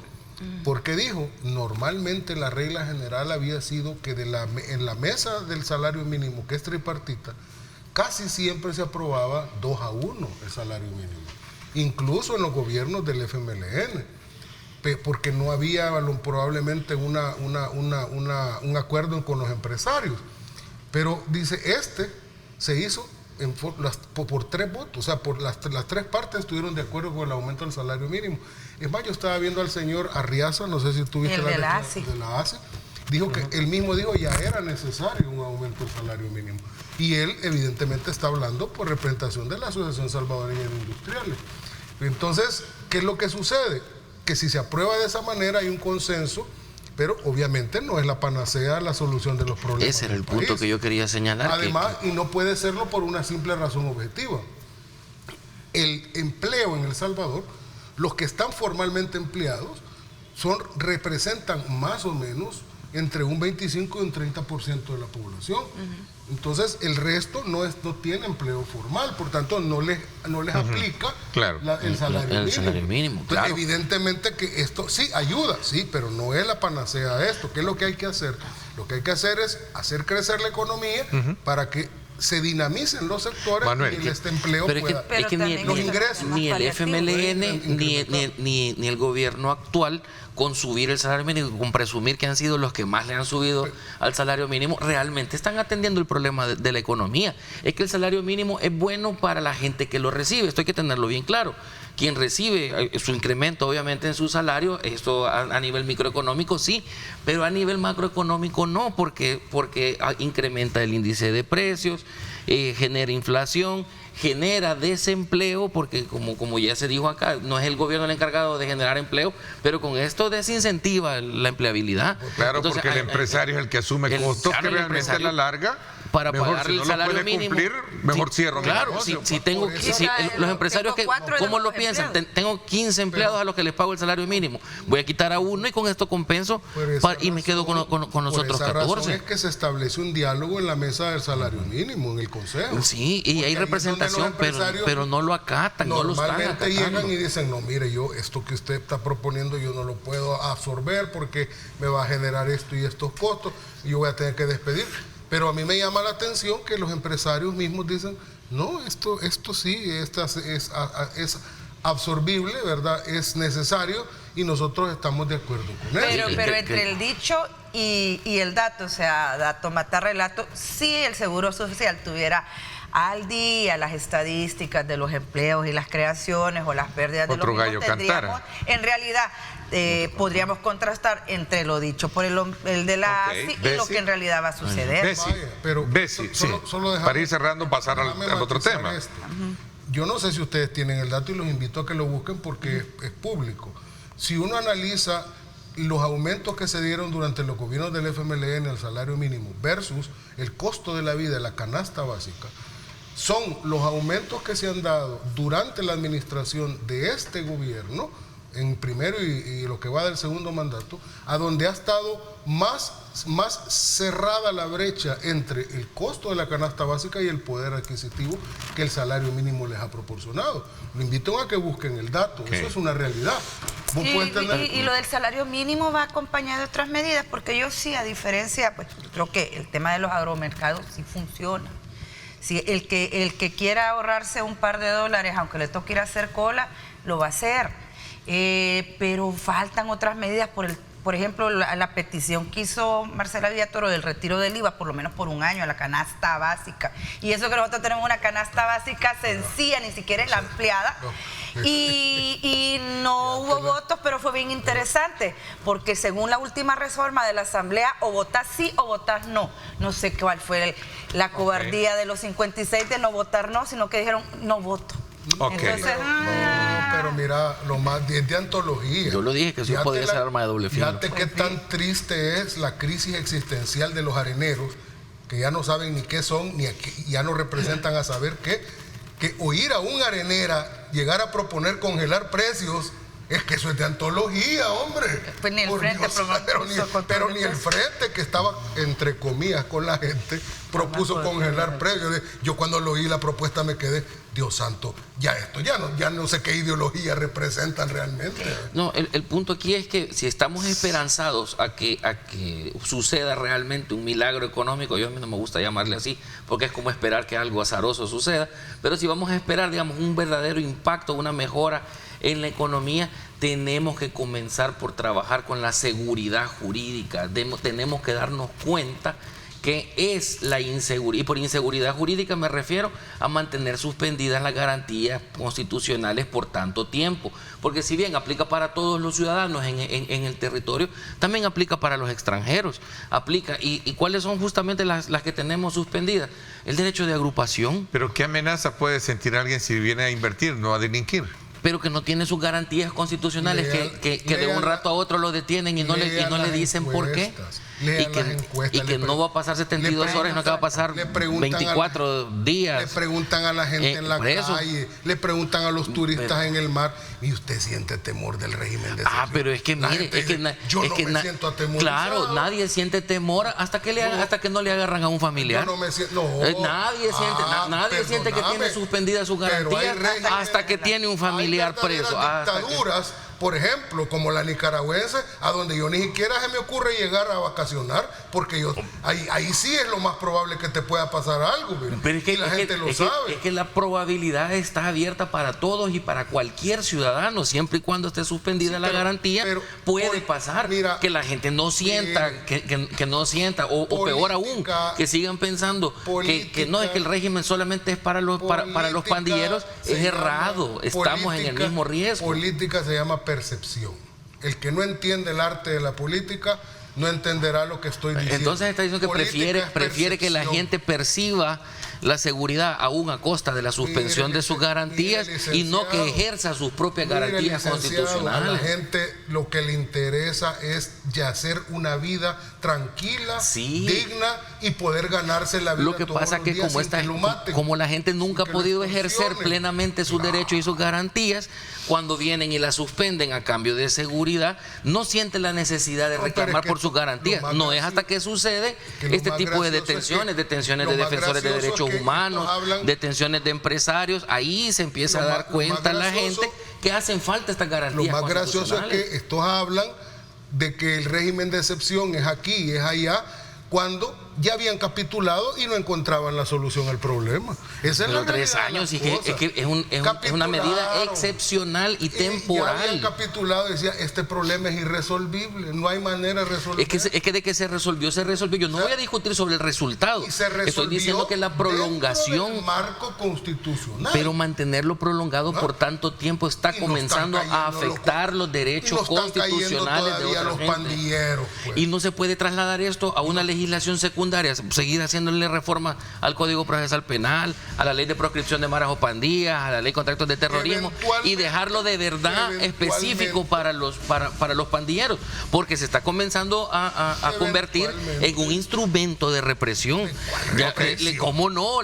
porque dijo, normalmente la regla general había sido que en la mesa del salario mínimo, que es tripartita, casi siempre se aprobaba 2-1 el salario mínimo, incluso en los gobiernos del FMLN. Porque no había probablemente un acuerdo con los empresarios. Pero dice, se hizo por 3 votos, o sea, por las 3 partes estuvieron de acuerdo con el aumento del salario mínimo. Es más, yo estaba viendo al señor Arriaza, no sé si tuviste de la ASI, dijo que él mismo dijo ya era necesario un aumento del salario mínimo. Y él evidentemente está hablando por representación de la Asociación Salvadoreña de Industriales. Entonces, ¿qué es lo que sucede? Que si se aprueba de esa manera hay un consenso, pero obviamente no es la panacea, la solución de los problemas. Ese era el punto que yo quería señalar. Además, y no puede serlo por una simple razón objetiva. El empleo en El Salvador, los que están formalmente empleados, representan más o menos entre un 25 y un 30% de la población. Entonces, el resto no tiene empleo formal, por tanto, no les aplica el salario mínimo. Entonces, evidentemente que esto sí ayuda, sí, pero no es la panacea de esto. ¿Qué es lo que hay que hacer? Lo que hay que hacer es hacer crecer la economía para que se dinamicen los sectores, Manuel, y este empleo pueda... Es que ni el FMLN ni el gobierno actual, con subir el salario mínimo, con presumir que han sido los que más le han subido al salario mínimo, realmente están atendiendo el problema de la economía. Es que el salario mínimo es bueno para la gente que lo recibe, esto hay que tenerlo bien claro. Quien recibe su incremento obviamente en su salario, esto a nivel microeconómico sí, pero a nivel macroeconómico no, porque incrementa el índice de precios, genera inflación, genera desempleo, porque como ya se dijo acá, no es el gobierno el encargado de generar empleo, pero con esto desincentiva la empleabilidad. Claro, entonces, porque el empresario es el que asume costos que realmente a la larga para mejor, pagar si no el salario lo puede mínimo. cumplir, mejor cierro mi Claro, negocio. los empresarios que, ¿cómo lo piensan? Tengo 15 empleados a los que les pago el salario mínimo. Voy a quitar a uno y con esto compenso y me quedo con los otros 14. Es que se establece un diálogo en la mesa del salario mínimo, en el consejo. Sí, y hay representación, pero no lo acatan, no lo están acatando. Normalmente llegan y dicen, no, mire, yo esto que usted está proponiendo yo no lo puedo absorber porque me va a generar esto y estos costos y yo voy a tener que despedir. Pero a mí me llama la atención que los empresarios mismos dicen, no, esto sí, es absorbible, ¿verdad? Es necesario y nosotros estamos de acuerdo con eso. Pero entre el dicho y el dato, o sea, dato mata relato, si el Seguro Social tuviera al día las estadísticas de los empleos y las creaciones o las pérdidas de los mismos, tendríamos, en realidad, podríamos contrastar entre lo dicho por el de la ASI y lo que en realidad va a suceder. Bessie, para ir cerrando, pasar al otro tema. Yo no sé si ustedes tienen el dato y los invito a que lo busquen porque es público. Si uno analiza los aumentos que se dieron durante los gobiernos del FMLN al salario mínimo versus el costo de la vida de la canasta básica, son los aumentos que se han dado durante la administración de este gobierno, en primero y lo que va del segundo mandato, a donde ha estado más cerrada la brecha entre el costo de la canasta básica y el poder adquisitivo que el salario mínimo les ha proporcionado. Lo invito a que busquen el dato, eso es una realidad. Y lo del salario mínimo va acompañado de otras medidas, porque yo sí, a diferencia, pues creo que el tema de los agromercados sí funciona. Si el que quiera ahorrarse un par de dólares, aunque le toque ir a hacer cola, lo va a hacer. Pero faltan otras medidas, por ejemplo, la petición que hizo Marcela Villatoro del retiro del IVA, por lo menos por un año, a la canasta básica. Y eso que nosotros tenemos una canasta básica sencilla, ni siquiera es la ampliada. Y no hubo votos, pero fue bien interesante, porque según la última reforma de la Asamblea, o votás sí o votás no. No sé cuál fue la cobardía de los 56 de no votar no, sino que dijeron no voto. Entonces, pero mira, lo más de antología. Yo lo dije que eso podía ser arma de doble filo. Fíjate qué tan triste es la crisis existencial de los areneros, que ya no saben ni qué son, ni ya no representan a saber qué, que oír a un arenera llegar a proponer congelar precios, es que eso es de antología, hombre. Pues ni el frente, pero ni el frente, que estaba entre comillas con la gente, propuso congelar precios. Yo cuando lo oí la propuesta me quedé, Dios santo, ya no sé qué ideología representan realmente. No, el punto aquí es que si estamos esperanzados a que suceda realmente un milagro económico, yo a mí no me gusta llamarle así, porque es como esperar que algo azaroso suceda, pero si vamos a esperar, digamos, un verdadero impacto, una mejora en la economía, tenemos que comenzar por trabajar con la seguridad jurídica. Tenemos que darnos cuenta que es la inseguridad, y por inseguridad jurídica me refiero a mantener suspendidas las garantías constitucionales por tanto tiempo, porque si bien aplica para todos los ciudadanos en el territorio, también aplica para los extranjeros, y ¿cuáles son justamente las que tenemos suspendidas? El derecho de agrupación. Pero ¿qué amenaza puede sentir alguien si viene a invertir, no a delinquir? Pero que no tiene sus garantías constitucionales, que de un rato a otro lo detienen y no le dicen por qué. Y que no va a pasar 72 horas, no que va a pasar 24 días. Le preguntan a la gente en la calle, le preguntan a los turistas en el mar, ¿y usted siente temor del régimen de excepción? Pero es que mire, yo no me siento atemorizado. Claro, nadie siente temor hasta que no le agarran a un familiar. Yo no me siento, nadie siente que tiene suspendidas sus garantías hasta que tiene un familiar preso. Dictaduras, por ejemplo, como la nicaragüense, a donde yo ni siquiera se me ocurre llegar a vacacionar, porque ahí sí es lo más probable que te pueda pasar algo, pero es que, y la gente lo sabe. Es que la probabilidad está abierta para todos y para cualquier ciudadano, siempre y cuando esté suspendida la garantía, puede pasar que la gente no sienta, que no sienta, o peor aún, que sigan pensando que no, es que el régimen solamente es para los pandilleros. Es errado, estamos en el mismo riesgo. Política se llama percepción. El que no entiende el arte de la política no entenderá lo que estoy diciendo. Entonces está diciendo que prefiere que la gente perciba la seguridad aún a costa de la suspensión de sus garantías y no que ejerza sus propias garantías constitucionales. A la gente lo que le interesa es yacer una vida tranquila, digna y poder ganarse la vida. Lo que pasa es que como la gente nunca ha podido ejercer plenamente sus derechos y sus garantías, cuando vienen y la suspenden a cambio de seguridad, no sienten la necesidad de reclamar por sus garantías. No es hasta que sucede este tipo de detenciones, detenciones de defensores de derechos humanos, detenciones de empresarios, ahí se empieza a dar cuenta la gente que hacen falta estas garantías. Lo más gracioso es que estos hablan de que el régimen de excepción es aquí y es allá, cuando ya habían capitulado y no encontraban la solución al problema. Esa es la 3 años, y es una medida excepcional y temporal. Ya habían capitulado y decía, este problema es irresolvible, no hay manera de resolver. Es que de que se resolvió. Yo no voy a discutir sobre el resultado. Estoy diciendo que la prolongación del marco constitucional. Pero mantenerlo prolongado por tanto tiempo está comenzando a afectar los derechos constitucionales de otra gente. Pandilleros, pues. Y no se puede trasladar esto a una legislación secundaria, seguir haciéndole reforma al Código Procesal Penal, a la ley de proscripción de maras o pandillas, a la ley de contratos de terrorismo, y dejarlo de verdad específico para los pandilleros, porque se está comenzando a convertir en un instrumento de represión. ¿Cómo no?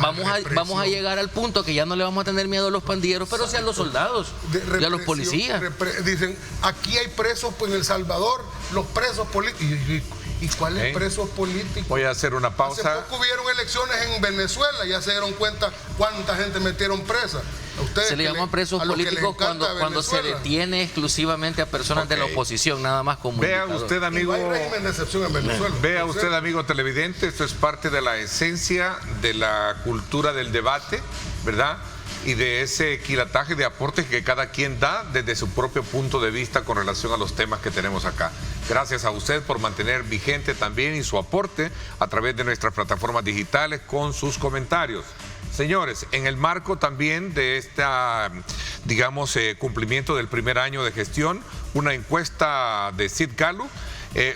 Vamos a llegar al punto que ya no le vamos a tener miedo a los pandilleros, pero sí a los soldados y a los policías. Dicen, aquí hay presos pues, en El Salvador, los presos políticos. ¿Y cuáles presos políticos? Voy a hacer una pausa. Hace poco hubieron elecciones en Venezuela, ya se dieron cuenta cuánta gente metieron presa. Se le llaman presos políticos cuando se detiene exclusivamente a personas de la oposición, nada más como Vea usted, amigo, no hay régimen de excepción en Venezuela. Vea usted, amigo televidente, esto es parte de la esencia de la cultura del debate, ¿verdad? Y de ese equilataje de aportes que cada quien da desde su propio punto de vista con relación a los temas que tenemos acá. Gracias a usted por mantener vigente también y su aporte a través de nuestras plataformas digitales con sus comentarios. Señores, en el marco también de digamos, cumplimiento del primer año de gestión, una encuesta de Sid Gallup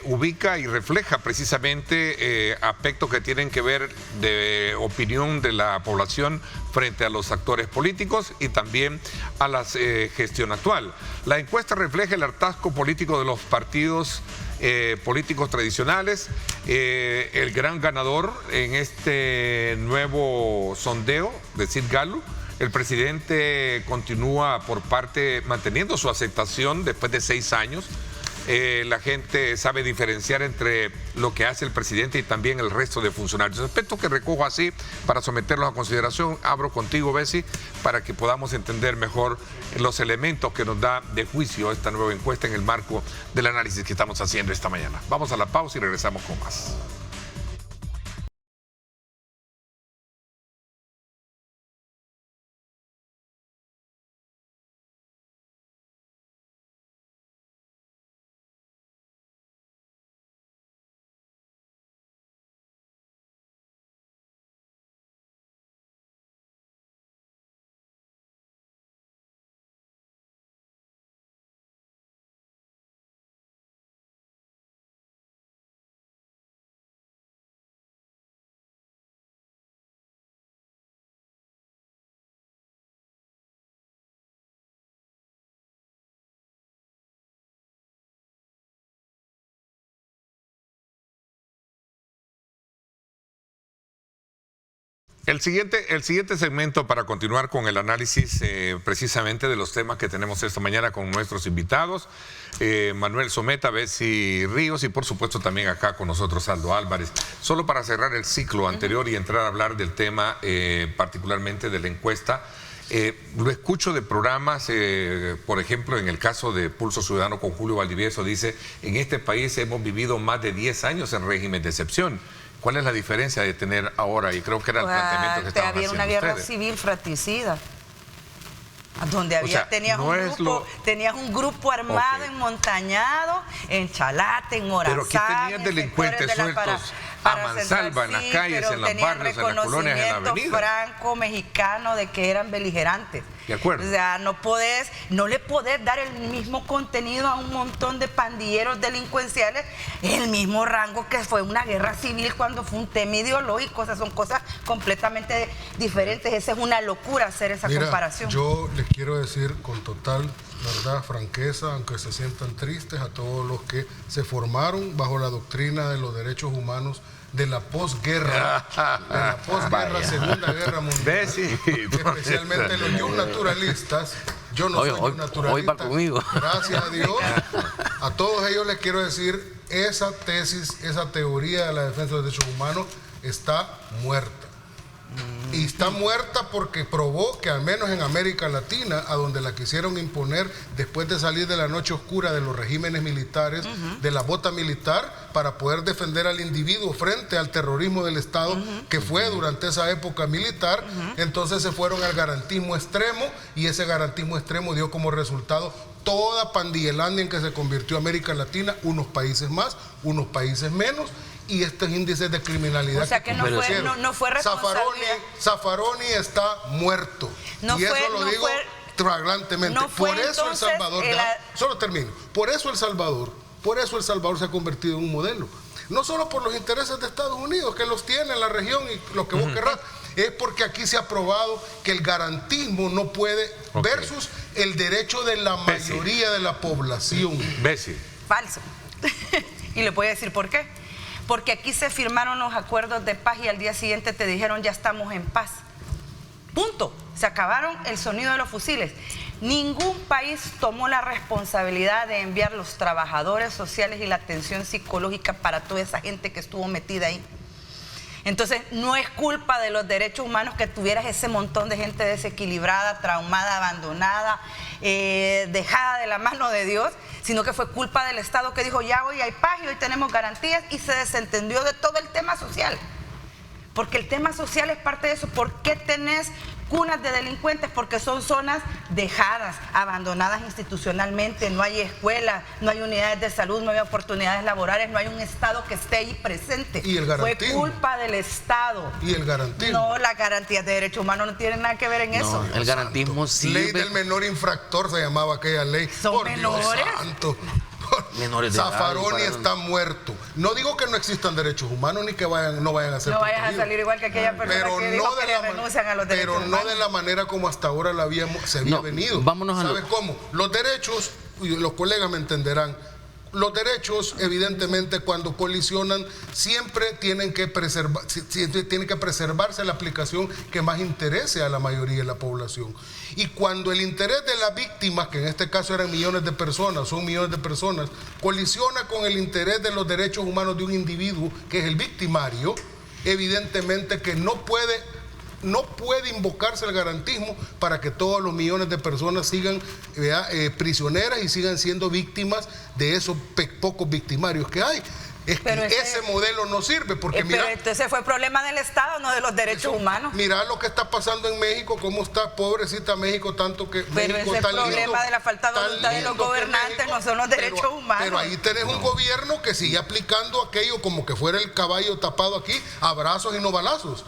ubica y refleja precisamente aspectos que tienen que ver de opinión de la población frente a los actores políticos y también a la gestión actual. La encuesta refleja el hartazgo político de los partidos políticos tradicionales. El gran ganador en este nuevo sondeo de Sid Gallup, el presidente continúa manteniendo su aceptación después de 6 años. La gente sabe diferenciar entre lo que hace el presidente y también el resto de funcionarios. Aspectos que recojo así para someterlos a consideración. Abro contigo, Bessie, para que podamos entender mejor los elementos que nos da de juicio esta nueva encuesta en el marco del análisis que estamos haciendo esta mañana. Vamos a la pausa y regresamos con más. El siguiente segmento para continuar con el análisis precisamente de los temas que tenemos esta mañana con nuestros invitados, Manuel Someta, Bessie Ríos y por supuesto también acá con nosotros Aldo Álvarez. Solo para cerrar el ciclo anterior y entrar a hablar del tema particularmente de la encuesta. Lo escucho de programas, por ejemplo, en el caso de Pulso Ciudadano con Julio Valdivieso, dice, en este país hemos vivido más de 10 años en régimen de excepción. ¿Cuál es la diferencia de tener ahora? Y creo que era el planteamiento que estaban haciendo había una guerra ustedes. Civil fratricida, donde tenías un grupo armado, enmontañado, en Chalate, en Morazán. Pero aquí tenías delincuentes sueltos a mansalva en las calles, en los barrios, en las colonias, en la avenida. Franco-mexicano de que eran beligerantes. De acuerdo. O sea, no le podés dar el mismo contenido a un montón de pandilleros delincuenciales, el mismo rango que fue una guerra civil cuando fue un tema ideológico. O sea, son cosas completamente diferentes. Esa es una locura hacer esa comparación. Yo les quiero decir con total ¿verdad?, franqueza, aunque se sientan tristes, a todos los que se formaron bajo la doctrina de los derechos humanos de la posguerra, Segunda Guerra Mundial, especialmente los naturalistas. Yo no soy un naturalista. Hoy va conmigo. Gracias a Dios. A todos ellos les quiero decir, esa tesis, esa teoría de la defensa de los derechos humanos está muerta. Y está muerta porque probó que al menos en América Latina, a donde la quisieron imponer después de salir de la noche oscura de los regímenes militares, de la bota militar, para poder defender al individuo frente al terrorismo del Estado, que fue durante esa época militar, entonces se fueron al garantismo extremo, y ese garantismo extremo dio como resultado toda pandillelandia en que se convirtió América Latina, unos países más, unos países menos, y estos índices de criminalidad. O sea que no fue responsabilidad. Zaffaroni está muerto. Y eso lo digo flagrantemente. Por eso El Salvador, solo termino, por eso El Salvador se ha convertido en un modelo. No solo por los intereses de Estados Unidos, que los tiene en la región y lo que vos querrás, es porque aquí se ha probado que el garantismo no puede versus el derecho de la mayoría de la población. Falso. Y le voy a decir por qué. Porque aquí se firmaron los acuerdos de paz y al día siguiente te dijeron ya estamos en paz. Punto. Se acabaron el sonido de los fusiles. Ningún país tomó la responsabilidad de enviar los trabajadores sociales y la atención psicológica para toda esa gente que estuvo metida ahí. Entonces, no es culpa de los derechos humanos que tuvieras ese montón de gente desequilibrada, traumada, abandonada, dejada de la mano de Dios, sino que fue culpa del Estado que dijo, ya hoy hay paz y hoy tenemos garantías, y se desentendió de todo el tema social. Porque el tema social es parte de eso. ¿Por qué tenés cunas de delincuentes? Porque son zonas dejadas, abandonadas institucionalmente, no hay escuelas, no hay unidades de salud, no hay oportunidades laborales, no hay un Estado que esté ahí presente. ¿Y el garantismo? Fue culpa del Estado. ¿Y el garantismo? No, las garantías de derechos humanos no tienen nada que ver en eso. El garantismo sí. Ley del menor infractor se llamaba aquella ley. Son menores. Dios santo. Menores de Zaffaroni está muerto. No no digo que no existan derechos humanos ni que no vayan a ser no vayas a salir igual que aquella persona que dijo que renuncian a los derechos humanos. Pero no de la manera como hasta ahora se había venido. Vámonos cómo? Los derechos, y los colegas me entenderán, los derechos, evidentemente, cuando colisionan, siempre tienen que preservarse la aplicación que más interese a la mayoría de la población. Y cuando el interés de las víctimas, que en este caso eran millones de personas, son millones de personas, colisiona con el interés de los derechos humanos de un individuo, que es el victimario, evidentemente que no puede invocarse el garantismo para que todos los millones de personas sigan prisioneras y sigan siendo víctimas de esos pocos victimarios que hay. Ese modelo no sirve porque pero entonces fue problema del Estado, no de los derechos humanos. Mira lo que está pasando en México, cómo está pobrecita México, tanto que pero México ese problema de la falta de voluntad de los gobernantes no son los derechos humanos. Pero ahí tenés un gobierno que sigue aplicando aquello como que fuera el caballo tapado aquí, abrazos y no balazos.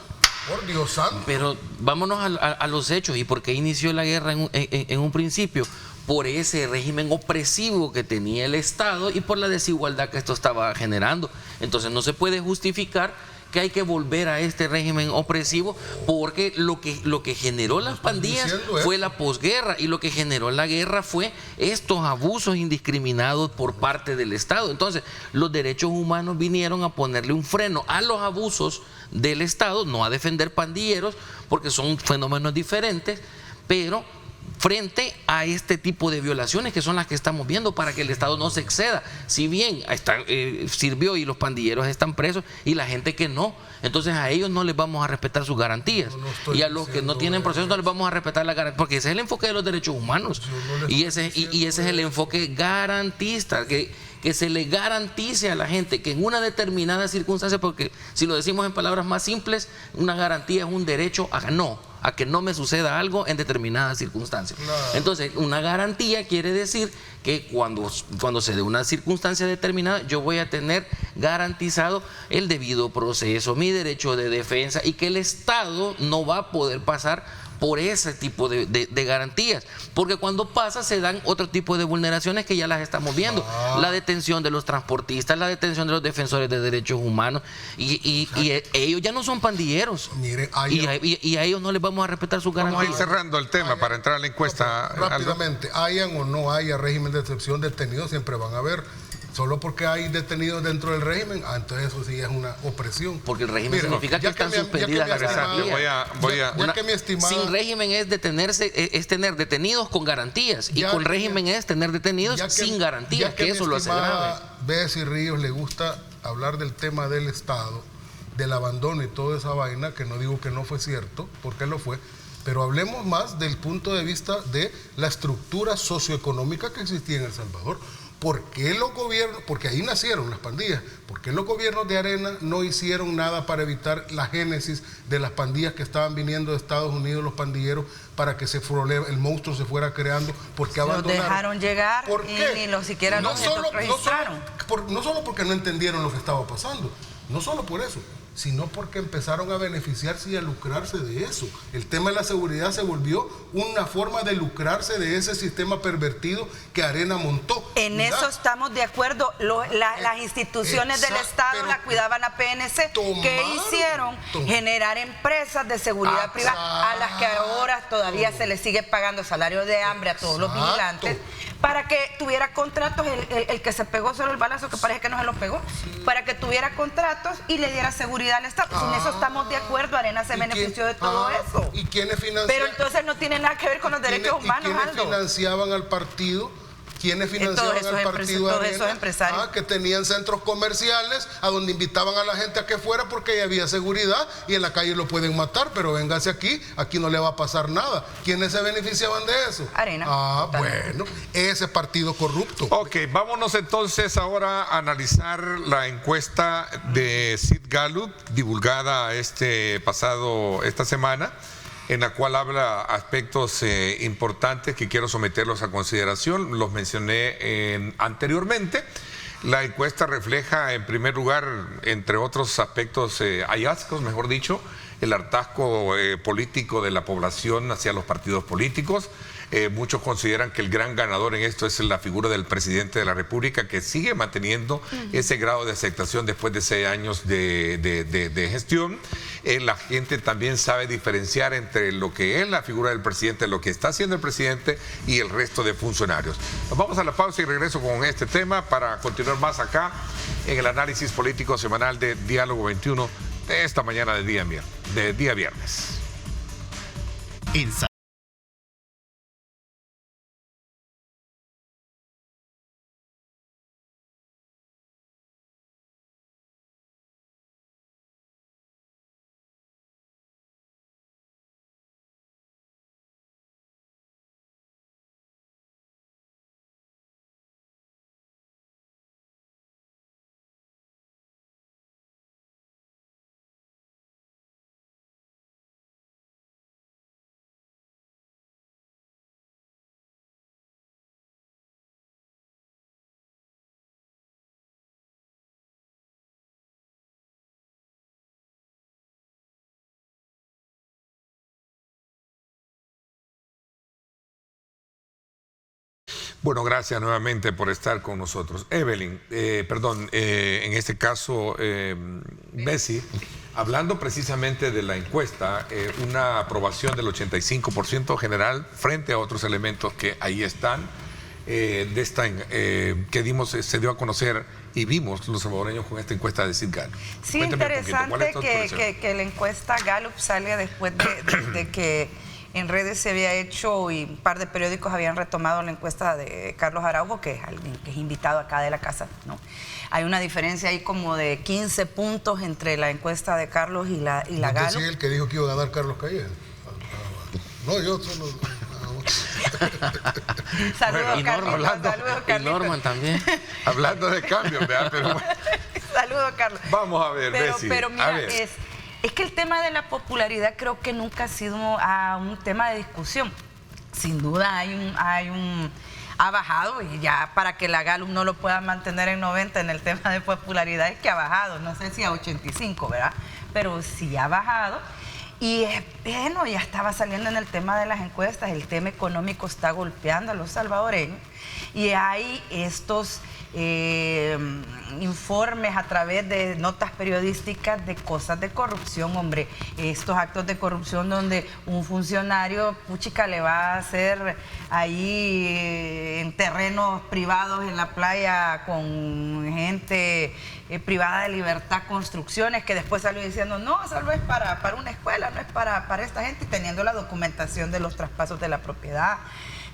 Por Dios santo. Pero vámonos a los hechos. ¿Y por qué inició la guerra en un principio? Por ese régimen opresivo que tenía el Estado y por la desigualdad que esto estaba generando. Entonces no se puede justificar que hay que volver a este régimen opresivo, porque lo que generó las pandillas fue la posguerra, y lo que generó la guerra fue estos abusos indiscriminados por parte del Estado. Entonces los derechos humanos vinieron a ponerle un freno a los abusos del Estado, no a defender pandilleros, porque son fenómenos diferentes, pero frente a este tipo de violaciones que son las que estamos viendo, para que el Estado no se exceda. Si bien sirvió y los pandilleros están presos y la gente que no, entonces a ellos no les vamos a respetar sus garantías, y a los que no tienen proceso no les vamos a respetar la garantía, porque ese es el enfoque de los derechos humanos, y ese es el enfoque garantista, que se le garantice a la gente que en una determinada circunstancia, porque si lo decimos en palabras más simples, una garantía es un derecho a que no me suceda algo en determinadas circunstancias. Claro. Entonces, una garantía quiere decir que cuando se dé una circunstancia determinada, yo voy a tener garantizado el debido proceso, mi derecho de defensa, y que el Estado no va a poder pasar por ese tipo de garantías, porque cuando pasa se dan otro tipo de vulneraciones que ya las estamos viendo, la detención de los transportistas, la detención de los defensores de derechos humanos, y ellos ya no son pandilleros. Mire, y a ellos no les vamos a respetar sus garantías. Vamos a ir cerrando el tema para entrar a la encuesta. Rápidamente, hayan o no haya régimen de excepción, detenidos siempre van a haber. Solo porque hay detenidos dentro del régimen, entonces eso sí es una opresión. Porque el régimen significa que están suspendidas las garantías. Sin régimen es detenerse, es tener detenidos con garantías, y con régimen es tener detenidos sin garantías, que eso lo hace grave. Bessie Ríos le gusta hablar del tema del Estado, del abandono y toda esa vaina, que no digo que no fue cierto, porque lo fue, pero hablemos más del punto de vista de la estructura socioeconómica que existía en El Salvador. ¿Por qué los gobiernos, porque ahí nacieron las pandillas, por qué los gobiernos de Arena no hicieron nada para evitar la génesis de las pandillas que estaban viniendo de Estados Unidos, los pandilleros, para que el monstruo se fuera creando? Porque abandonaron. Los dejaron llegar y ni siquiera los registraron. No solo porque no entendieron lo que estaba pasando, no solo por eso, sino porque empezaron a beneficiarse y a lucrarse de eso. El tema de la seguridad se volvió una forma de lucrarse de ese sistema pervertido que Arena montó. En eso estamos de acuerdo. Las instituciones del Estado la cuidaban la PNC. ¿Qué hicieron? Generar empresas de seguridad privada a las que ahora todavía se les sigue pagando salario de hambre a todos los vigilantes, para que tuviera contratos, el que se pegó solo el balazo, que parece que no se lo pegó, para que tuviera contratos y le diera seguridad al Estado. En eso estamos de acuerdo. Arena se benefició de todo eso. ¿Y quiénes financiaban? Pero entonces no tiene nada que ver con los derechos humanos, ¿quiénes financiaban al partido? ¿Quiénes financiaban al partido todos esos empresarios? Que tenían centros comerciales a donde invitaban a la gente a que fuera porque ahí había seguridad, y en la calle lo pueden matar, pero véngase aquí no le va a pasar nada. ¿Quiénes se beneficiaban de eso? Arena. Bueno, ese partido corrupto. Ok, vámonos entonces ahora a analizar la encuesta de Sid Gallup, divulgada esta semana, en la cual habla aspectos importantes que quiero someterlos a consideración. Los mencioné anteriormente. La encuesta refleja, en primer lugar, entre otros aspectos, hallazgos, mejor dicho, el hartazgo político de la población hacia los partidos políticos. Muchos consideran que el gran ganador en esto es la figura del presidente de la República, que sigue manteniendo ese grado de aceptación después de 6 años de gestión. La gente también sabe diferenciar entre lo que es la figura del presidente, lo que está haciendo el presidente y el resto de funcionarios. Nos vamos a la pausa y regreso con este tema para continuar más acá en el análisis político semanal de Diálogo 21 de esta mañana de día viernes. Bueno, gracias nuevamente por estar con nosotros. Evelyn, en este caso, Bessie, hablando precisamente de la encuesta, una aprobación del 85% general frente a otros elementos que ahí están, que se dio a conocer y vimos los salvadoreños con esta encuesta de Sid Gallup. Sí, interesante que la encuesta Gallup salga después de que en redes se había hecho y un par de periódicos habían retomado la encuesta de Carlos Araujo, que es alguien que es invitado acá de la casa, ¿no? Hay una diferencia ahí como de 15 puntos entre la encuesta de Carlos y la Gallup. ¿Sí el que dijo que iba a ganar Carlos Calleja? No, yo solo... Saludos, Carlos. Y Norman también. Hablando de cambios, ¿verdad? Pero bueno. Saludos, Carlos. Vamos a ver, Bessie. Pero mira, es que el tema de la popularidad creo que nunca ha sido un tema de discusión. Sin duda ha bajado, y ya para que la Gallup no lo pueda mantener en 90 en el tema de popularidad es que ha bajado, no sé si a 85, ¿verdad? Pero sí ha bajado. Y bueno, ya estaba saliendo en el tema de las encuestas, el tema económico está golpeando a los salvadoreños y hay estos informes a través de notas periodísticas de cosas de corrupción, hombre, estos actos de corrupción donde un funcionario, puchica, le va a hacer ahí en terrenos privados en la playa con gente privada de libertad, construcciones, que después salió diciendo, no, solo es para una escuela, no es para esta gente, y teniendo la documentación de los traspasos de la propiedad.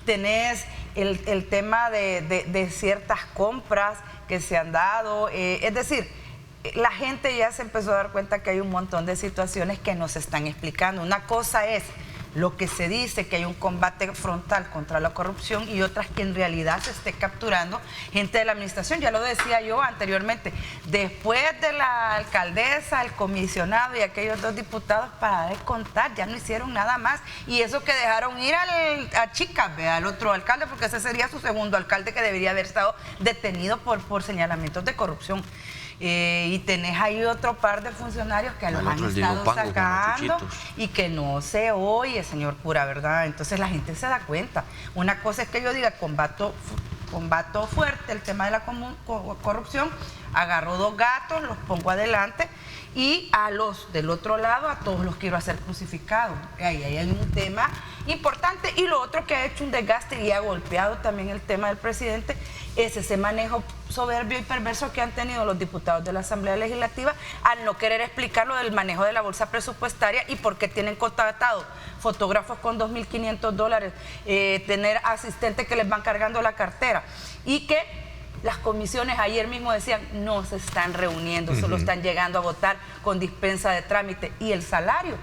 Tenés el tema de ciertas compras que se han dado, es decir, la gente ya se empezó a dar cuenta que hay un montón de situaciones que nos están explicando. Una cosa es lo que se dice, que hay un combate frontal contra la corrupción, y otras que en realidad se esté capturando gente de la administración. Ya lo decía yo anteriormente, después de la alcaldesa, el comisionado y aquellos 2 diputados, para de contar, ya no hicieron nada más. Y eso que dejaron ir a Chicas, al otro alcalde, porque ese sería su segundo alcalde, que debería haber estado detenido por señalamientos de corrupción. Y tenés ahí otro par de funcionarios que los han estado sacando y que no se oye, señor cura, ¿verdad? Entonces la gente se da cuenta. Una cosa es que yo diga, combato fuerte el tema de la corrupción, agarro 2 gatos, los pongo adelante, y a los del otro lado, a todos los quiero hacer crucificados. Ahí hay un tema importante. Y lo otro que ha hecho un desgaste y ha golpeado también el tema del presidente es ese manejo soberbio y perverso que han tenido los diputados de la Asamblea Legislativa al no querer explicar lo del manejo de la bolsa presupuestaria y por qué tienen contratado fotógrafos con $2.500, tener asistentes que les van cargando la cartera, y que las comisiones ayer mismo decían no se están reuniendo, solo están llegando a votar con dispensa de trámite, y el salario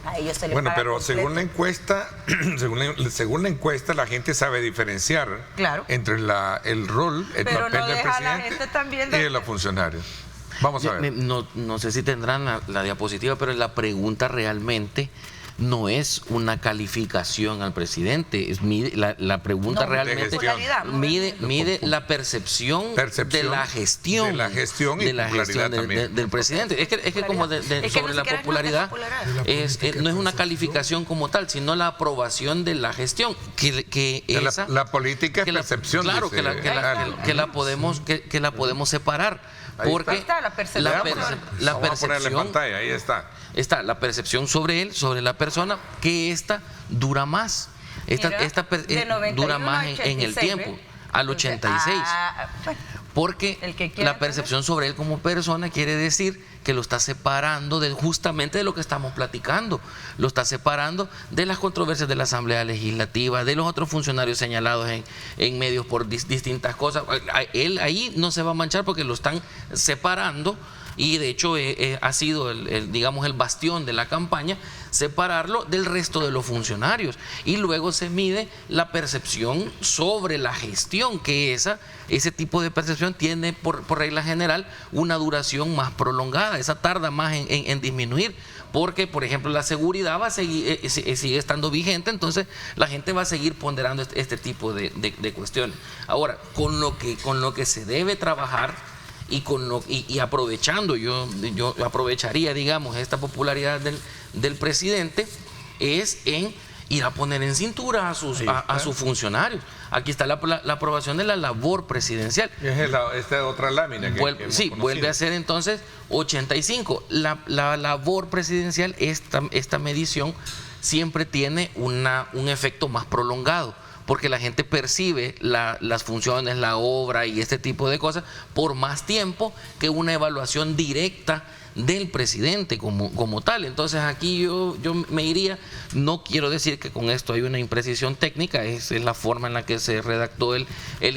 a ellos se les paga pero completo. según la encuesta, la gente sabe diferenciar entre el rol, el pero papel no del deja a la presidente gente también y de los funcionarios. Vamos a ver. No sé si tendrán la diapositiva, pero la pregunta realmente no es una calificación al presidente, la pregunta realmente mide la percepción de la gestión del presidente. Es que como sobre la popularidad, no es una calificación como tal, sino la aprobación de la gestión, la política es percepción. Claro, que la podemos separar. Porque la percepción en pantalla, ahí está la percepción sobre él, sobre la persona, que esta dura más. Dura más en el tiempo, al 86. Porque la percepción sobre él como persona quiere decir que lo está separando justamente de lo que estamos platicando. Lo está separando de las controversias de la Asamblea Legislativa, de los otros funcionarios señalados en medios por distintas cosas. Él ahí no se va a manchar porque lo están separando. Y de hecho ha sido el bastión de la campaña, separarlo del resto de los funcionarios, y luego se mide la percepción sobre la gestión, que ese tipo de percepción tiene por regla general una duración más prolongada, esa tarda más en disminuir, porque por ejemplo la seguridad va a seguir, sigue estando vigente, entonces la gente va a seguir ponderando este tipo de cuestiones. Ahora, con lo que se debe trabajar, y aprovechando, yo aprovecharía, digamos, esta popularidad del presidente, es en ir a poner en cintura a sus funcionarios. Aquí está la aprobación de la labor presidencial. Esta otra lámina. Vuelve a ser entonces 85. La labor presidencial, esta medición siempre tiene un efecto más prolongado, porque la gente percibe las funciones, la obra y este tipo de cosas por más tiempo que una evaluación directa del presidente como tal. Entonces aquí yo me iría, no quiero decir que con esto hay una imprecisión técnica, es la forma en la que se redactó el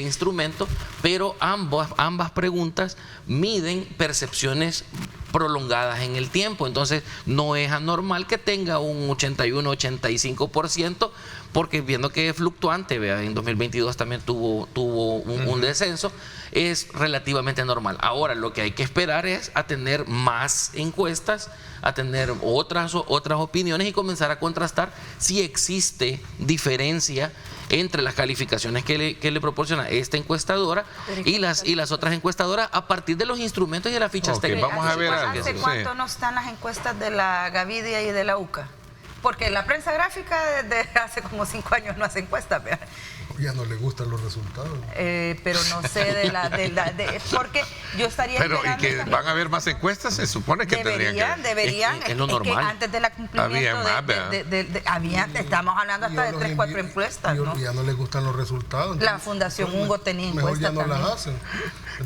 instrumento, pero ambas preguntas miden percepciones prolongadas en el tiempo. Entonces no es anormal que tenga un 81-85%, porque viendo que es fluctuante, en 2022 también tuvo un descenso, es relativamente normal. Ahora lo que hay que esperar es a tener más encuestas, a tener otras opiniones y comenzar a contrastar si existe diferencia entre las calificaciones que le proporciona esta encuestadora y las otras encuestadoras a partir de los instrumentos y de las fichas técnicas. Vamos a ver algo. ¿Hace cuánto no están las encuestas de la Gavidia y de la UCA? Porque la prensa gráfica desde hace como 5 años no hace encuestas, ¿verdad? Ya no le gustan los resultados. Pero no sé porque yo estaría Pero y esperando que también. van a haber más encuestas, se supone que Deberían. Es lo normal. Que antes del cumplimiento estamos hablando hasta de 3, 4 encuestas, ¿no? Ya no le gustan los resultados. La Fundación Ungo tenía mejor encuestas ya no también. las hacen.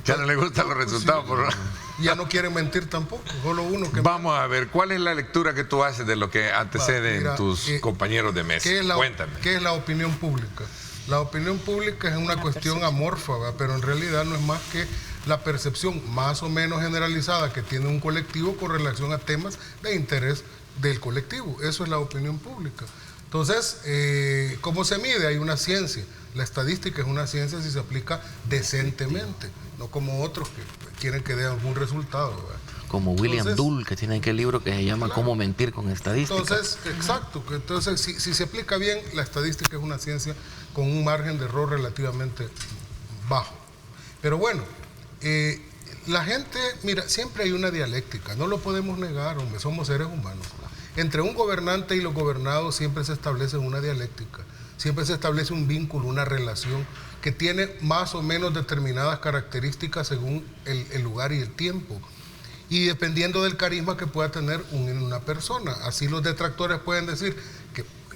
ya no le gustan los resultados. Ya no quieren mentir tampoco, solo uno que... Vamos a ver, ¿cuál es la lectura que tú haces de lo que anteceden tus compañeros de mesa? Cuéntame. ¿Qué es la opinión pública? La opinión pública es una cuestión amorfa, ¿verdad? Pero en realidad no es más que la percepción más o menos generalizada que tiene un colectivo con relación a temas de interés del colectivo. Eso es la opinión pública. Entonces, ¿cómo se mide? Hay una ciencia. La estadística es una ciencia si se aplica decentemente, no como otros que quieren que dé algún resultado, ¿verdad? Como William Dull, que tiene aquel libro que se llama Cómo mentir con estadística. Entonces, exacto. Entonces, si se aplica bien, la estadística es una ciencia con un margen de error relativamente bajo. Pero bueno, la gente, mira, siempre hay una dialéctica, no lo podemos negar, hombre, somos seres humanos. Entre un gobernante y los gobernados siempre se establece una dialéctica, siempre se establece un vínculo, una relación que tiene más o menos determinadas características según el lugar y el tiempo. Y dependiendo del carisma que pueda tener una persona. Así los detractores pueden decir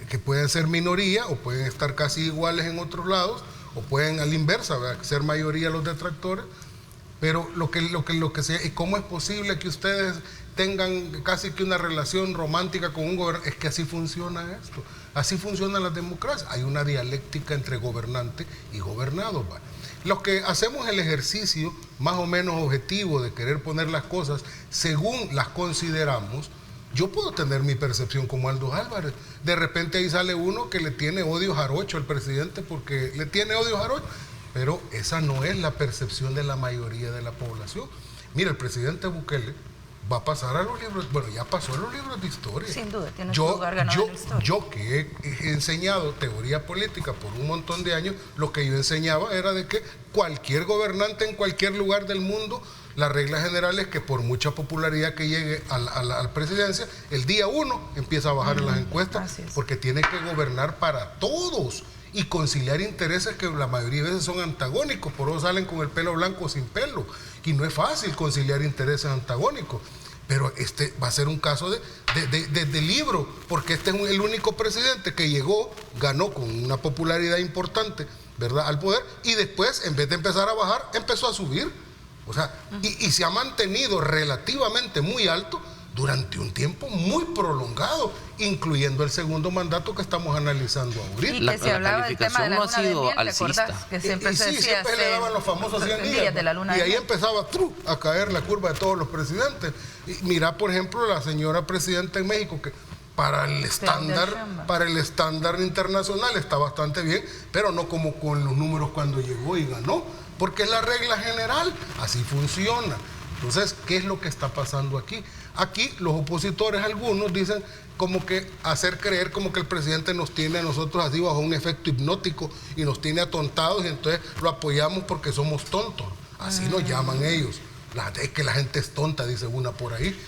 que pueden ser minoría o pueden estar casi iguales en otros lados, o pueden a la inversa, ¿verdad?, ser mayoría los detractores. Pero lo que sea, ¿y cómo es posible que ustedes tengan casi que una relación romántica con un gobernante? Es que así funciona esto, así funcionan las democracias. Hay una dialéctica entre gobernante y gobernado, ¿va? Los que hacemos el ejercicio más o menos objetivo de querer poner las cosas según las consideramos, yo puedo tener mi percepción como Aldo Álvarez. De repente ahí sale uno que le tiene odio jarocho al presidente porque le tiene odio jarocho, pero esa no es la percepción de la mayoría de la población. Mira, el presidente Bukele va a pasar a los libros, bueno, ya pasó a los libros de historia. Sin duda, tiene su lugar ganado en la historia. Yo que he enseñado teoría política por un montón de años, lo que yo enseñaba era de que cualquier gobernante en cualquier lugar del mundo, la regla general es que por mucha popularidad que llegue a la presidencia, el día 1 empieza a bajar en las encuestas, porque tiene que gobernar para todos y conciliar intereses que la mayoría de veces son antagónicos, por eso salen con el pelo blanco o sin pelo, y no es fácil conciliar intereses antagónicos. Pero este va a ser un caso de libro, porque este es el único presidente que llegó, ganó con una popularidad importante, ¿verdad?, al poder, y después, en vez de empezar a bajar, empezó a subir. O sea, y se ha mantenido relativamente muy alto durante un tiempo muy prolongado, incluyendo el segundo mandato que estamos analizando ahorita. Y que se hablaba del tema de la luna de miel, ¿te acordás? Que siempre se decía, siempre le daban los famosos 100 días de la luna y de ahí miel. empezaba a caer la curva de todos los presidentes. Y mira, por ejemplo, la señora presidenta en México, que para el estándar internacional está bastante bien, pero no como con los números cuando llegó y ganó, porque es la regla general, así funciona. Entonces, ¿qué es lo que está pasando aquí? Aquí los opositores, algunos dicen como que hacer creer como que el presidente nos tiene a nosotros así bajo un efecto hipnótico y nos tiene atontados, y entonces lo apoyamos porque somos tontos. Así nos llaman ellos. Es que la gente es tonta, dice una por ahí.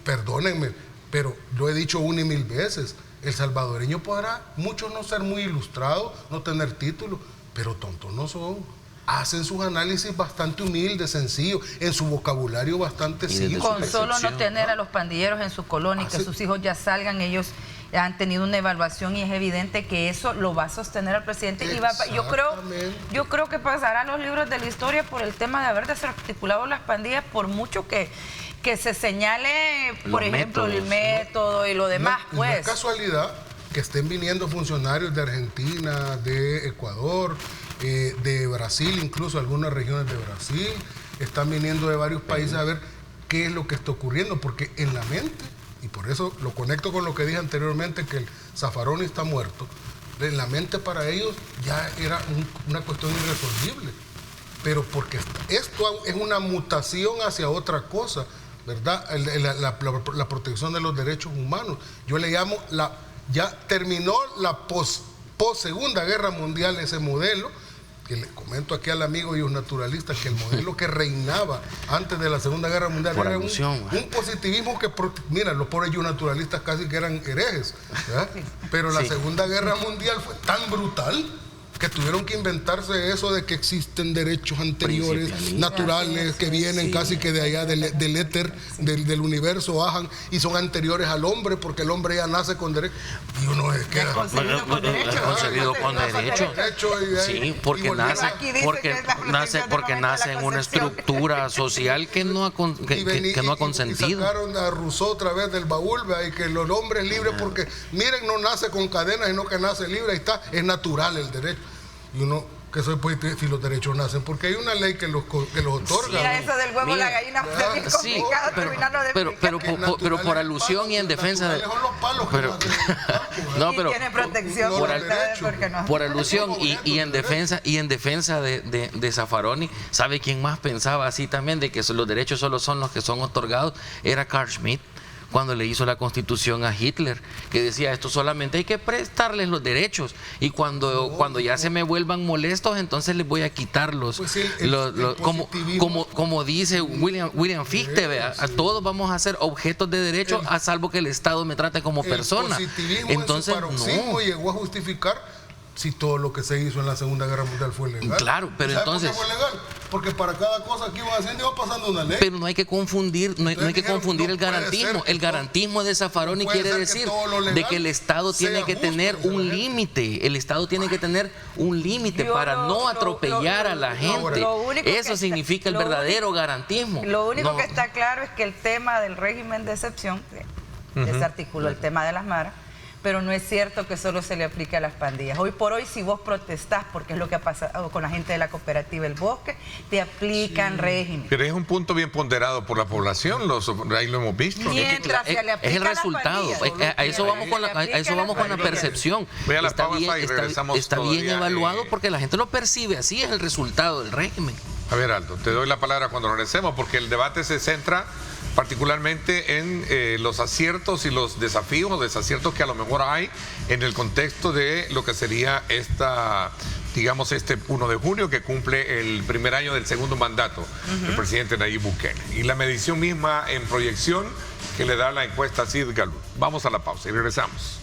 Perdónenme, pero lo he dicho una y mil veces. El salvadoreño podrá, muchos no ser muy ilustrados, no tener título, pero tontos no son. Hacen sus análisis bastante humildes, sencillos, en su vocabulario bastante simple. Con solo no tener a los pandilleros en su colonia y que sus hijos ya salgan, ellos han tenido una evaluación y es evidente que eso lo va a sostener al presidente. Y yo creo que pasará a los libros de la historia por el tema de haber desarticulado las pandillas, por mucho que se señale, por ejemplo, el método y lo demás. No es casualidad que estén viniendo funcionarios de Argentina, de Ecuador, de Brasil, incluso algunas regiones de Brasil, están viniendo de varios países a ver qué es lo que está ocurriendo, porque en la mente, y por eso lo conecto con lo que dije anteriormente, que el Zaffaroni está muerto, en la mente para ellos ya era una cuestión irresolvible, pero porque esto es una mutación hacia otra cosa, ¿verdad? La protección de los derechos humanos. Yo le llamo ya terminó la post Segunda Guerra Mundial, ese modelo, que le comento aquí al amigo y los naturalistas que el modelo que reinaba antes de la Segunda Guerra Mundial era un positivismo que, mira, los pobres naturalistas casi que eran herejes, ¿verdad? Pero la Segunda Guerra Mundial fue tan brutal que tuvieron que inventarse eso de que existen derechos anteriores, naturales, que vienen casi que de allá del éter, del universo, bajan y son anteriores al hombre, porque el hombre ya nace con derechos. Y uno es que concebido con derecho. Sí, porque nace en una estructura social que no ha consentido. Y sacaron a Rousseau otra vez del baúl, y que los hombres libres, porque miren, no nace con cadenas, sino que nace libre, ahí está, es natural el derecho. Y uno, que soy positivo, si los derechos nacen, porque hay una ley que los otorga. Mira, eso del huevo, la gallina, es bien complicado pero por alusión y en defensa de... tiene protección por alusión y en defensa de Zaffaroni, ¿sabe quién más pensaba así también, de que los derechos solo son los que son otorgados? Era Carl Schmitt, cuando le hizo la constitución a Hitler, que decía, esto solamente hay que prestarles los derechos, y cuando ya se me vuelvan molestos, entonces les voy a quitar como dice William Fichte, ¿vea? A todos vamos a ser objetos de derecho, a salvo que el Estado me trate como persona. Entonces, no llegó a justificar si todo lo que se hizo en la Segunda Guerra Mundial fue legal. Claro, pero entonces... ¿Por qué fue legal? Porque para cada cosa que iban haciendo iba pasando una ley. Pero no hay que confundir, no hay que confundir el garantismo. El garantismo de Zaffaroni quiere decir de que el Estado tiene que tener un límite. El Estado tiene que tener un límite para no atropellar a la gente. Eso significa el verdadero garantismo. Lo único que está claro es que el tema del régimen de excepción, desarticuló el tema de las maras, pero no es cierto que solo se le aplique a las pandillas. Hoy por hoy, si vos protestás, porque es lo que ha pasado con la gente de la cooperativa El Bosque, te aplican régimen. Pero es un punto bien ponderado por la población, ahí lo hemos visto. Mientras se le aplica es el resultado. A eso vamos con la percepción. Está bien evaluado porque la gente lo percibe así, es el resultado del régimen. A ver, Aldo, te doy la palabra cuando regresemos, porque el debate se centra particularmente en los aciertos y los desafíos o desaciertos que a lo mejor hay en el contexto de lo que sería este 1 de junio que cumple el primer año del segundo mandato del presidente Nayib Bukele. Y la medición misma en proyección que le da la encuesta Sid Gallup. Vamos a la pausa y regresamos.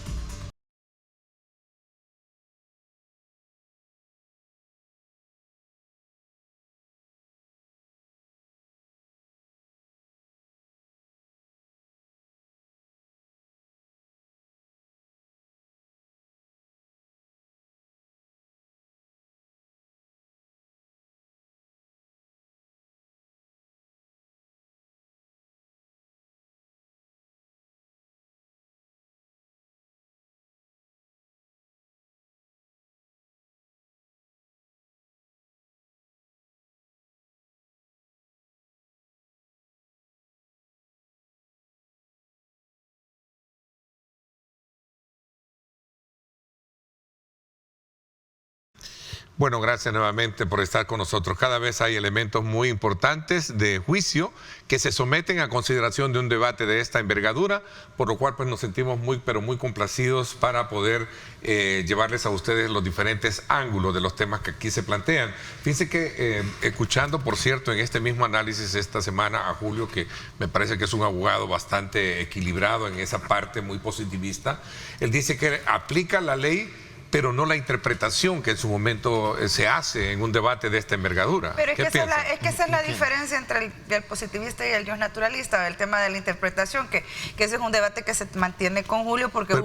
Bueno, gracias nuevamente por estar con nosotros. Cada vez hay elementos muy importantes de juicio que se someten a consideración de un debate de esta envergadura, por lo cual pues nos sentimos muy complacidos para poder llevarles a ustedes los diferentes ángulos de los temas que aquí se plantean. Fíjense que escuchando, por cierto, en este mismo análisis esta semana a Julio, que me parece que es un abogado bastante equilibrado en esa parte muy positivista, él dice que aplica la ley, pero no la interpretación que en su momento se hace en un debate de esta envergadura. Pero es que esa es la diferencia entre el positivista y el dios naturalista, el tema de la interpretación, que ese es un debate que se mantiene con Julio, porque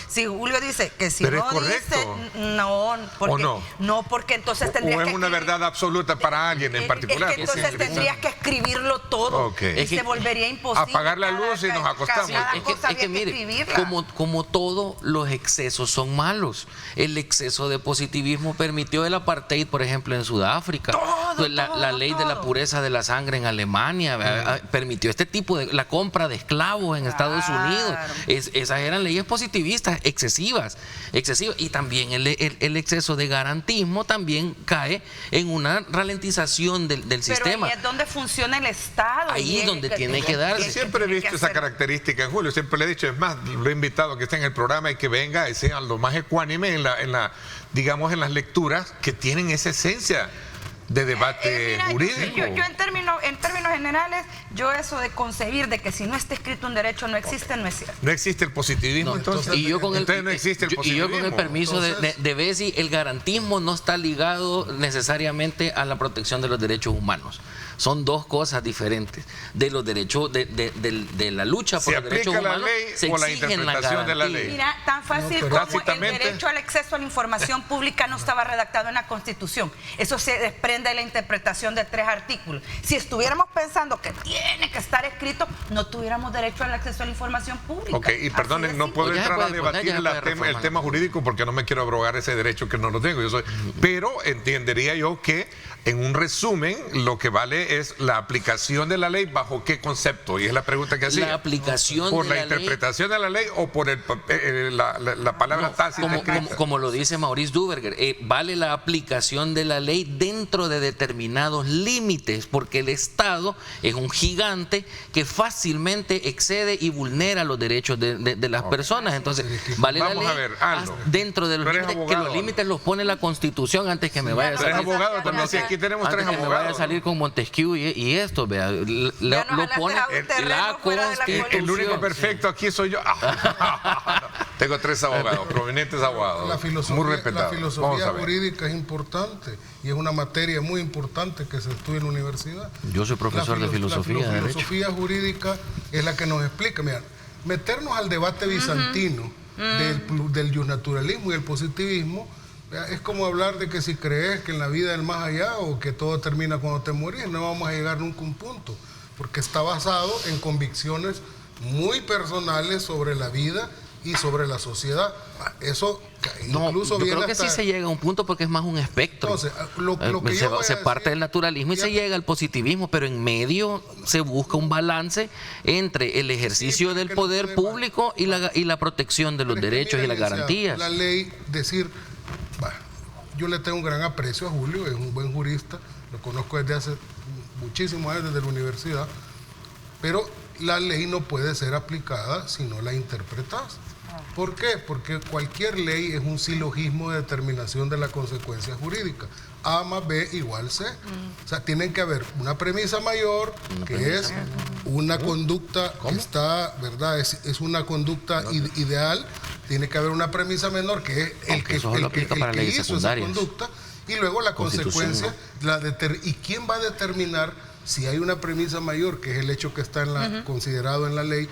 si Julio dice que si no dice, no, porque entonces tendrías que... ¿O es una verdad absoluta para alguien en particular? Es que entonces tendrías que escribirlo todo, y se volvería imposible. Apagar la luz y nos acostamos. Es que mire, como todos los excesos son malos. El exceso de positivismo permitió el apartheid, por ejemplo, en Sudáfrica. Pues la ley de la pureza de la sangre en Alemania permitió este tipo de la compra de esclavos en Estados Unidos. Esas eran leyes positivistas excesivas. Y también el exceso de garantismo también cae en una ralentización del sistema. Pero ahí es donde funciona el Estado. Ahí es donde tiene que darse. Yo siempre he visto esa característica en Julio, siempre le he dicho, es más, lo he invitado a que esté en el programa y que venga y sea lo más ecuánime digamos, en las lecturas que tienen esa esencia de debate jurídico. Yo en términos generales, yo eso de concebir de que si no está escrito un derecho no existe, no es cierto. No existe el positivismo, entonces. Y yo con el permiso de Bessie, el garantismo no está ligado necesariamente a la protección de los derechos humanos. Son dos cosas diferentes. De los derechos, de la lucha por los derechos humanos, se exigen la interpretación de la ley. Mira, tan fácil como el derecho al acceso a la información pública no estaba redactado en la Constitución. Eso se desprende de la interpretación de 3 artículos. Si estuviéramos pensando que tiene que estar escrito, no tuviéramos derecho al acceso a la información pública. Ok, y perdonen, no puedo entrar a debatir el tema jurídico porque no me quiero abrogar ese derecho que no lo tengo. Pero entendería yo que, en un resumen, lo que vale es la aplicación de la ley bajo qué concepto, y es la pregunta que hacía. La aplicación por de la interpretación de la ley o por la palabra tácita. Como lo dice Maurice Duverger, vale la aplicación de la ley dentro de determinados límites, porque el Estado es un gigante que fácilmente excede y vulnera los derechos de las personas. Entonces, vale la ley dentro de los límites, que los límites los pone la Constitución antes que me vaya a salir. Abogado también, si aquí tenemos 3 abogados. Me vaya a salir con Montesquieu y esto, vea, lo pone la Constitución. El único perfecto aquí soy yo. Tengo 3 abogados, provenientes abogados. Muy respetados. La filosofía jurídica es importante y es una materia muy importante que se estudia en la universidad. Yo soy profesor de filosofía. La filosofía jurídica es la que nos explica. Mira, meternos al debate bizantino del justnaturalismo y el positivismo es como hablar de que si crees que en la vida del más allá o que todo termina cuando te morís, no vamos a llegar nunca a un punto, porque está basado en convicciones muy personales sobre la vida y sobre la sociedad. Eso incluso yo creo que sí se llega a un punto porque es más un espectro. Entonces, lo que se parte del naturalismo y se llega al positivismo, pero en medio se busca un balance entre el ejercicio del poder público y la protección de los derechos y las garantías. La ley, yo le tengo un gran aprecio a Julio, es un buen jurista, lo conozco desde hace muchísimos años, desde la universidad, pero la ley no puede ser aplicada si no la interpretas. ¿Por qué? Porque cualquier ley es un silogismo de determinación de la consecuencia jurídica. A más B igual C. O sea, tienen que haber una premisa mayor, que es una conducta que está, ¿verdad? Es una conducta ideal. Tiene que haber una premisa menor, que es el que hizo esa conducta. Y luego la consecuencia, ¿y quién va a determinar si hay una premisa mayor, que es el hecho que está considerado en la ley,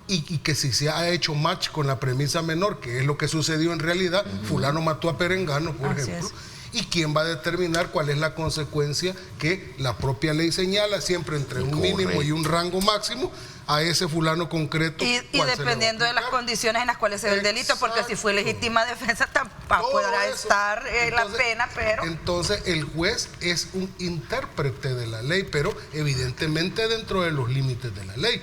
y que si se ha hecho match con la premisa menor, que es lo que sucedió en realidad, fulano mató a Perengano, por ejemplo, y quién va a determinar cuál es la consecuencia que la propia ley señala, siempre entre un mínimo y un rango máximo, a ese fulano concreto. Y dependiendo de las condiciones en las cuales se ve el delito, porque si fue legítima defensa tampoco podrá estar la pena, pero... Entonces el juez es un intérprete de la ley, pero evidentemente dentro de los límites de la ley.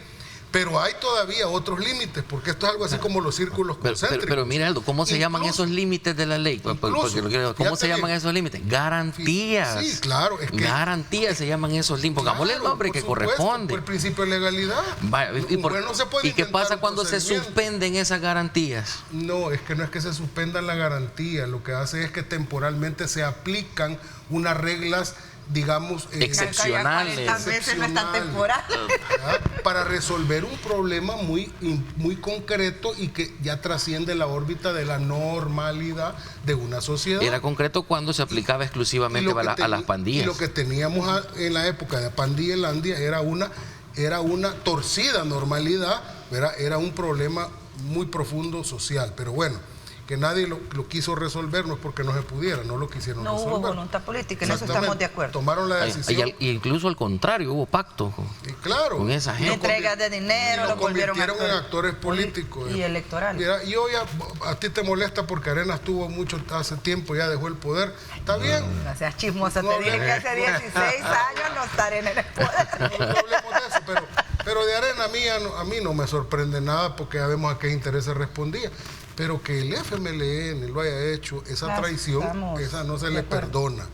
Pero hay todavía otros límites, porque esto es algo así como los círculos concéntricos. Pero mira, Aldo, ¿cómo se llaman esos límites de la ley? ¿Cómo se llaman esos límites? Garantías. Sí, claro. Es que, garantías se llaman esos límites. Pongámosle el nombre que corresponde. Por el principio de legalidad. ¿Y qué pasa cuando se suspenden esas garantías? No, es que se suspendan la garantía. Lo que hace es que temporalmente se aplican unas reglas, digamos, excepcionales, para resolver un problema muy concreto y que ya trasciende la órbita de la normalidad de una sociedad. Era concreto cuando se aplicaba exclusivamente a las pandillas. Y lo que teníamos en la época de Pandillelandia era una torcida normalidad, era un problema muy profundo social. Pero bueno, que nadie lo quiso resolver, no es porque no se pudiera, no lo quisieron resolver. No hubo voluntad política, en eso estamos de acuerdo. Tomaron la decisión. Y incluso al contrario, hubo pacto con esa gente. Entregas de dinero, lo convirtieron en actores políticos. Y electorales. Mira, y hoy a ti te molesta porque Arenas tuvo hace tiempo, ya dejó el poder. Está bien. No seas chismosa, te dije que hace 16 años no estaré en el poder. No hablemos de eso, pero de Arena a mí no me sorprende nada porque ya vemos a qué intereses respondía. Pero que el FMLN lo haya hecho, esa traición, esa no se le perdona.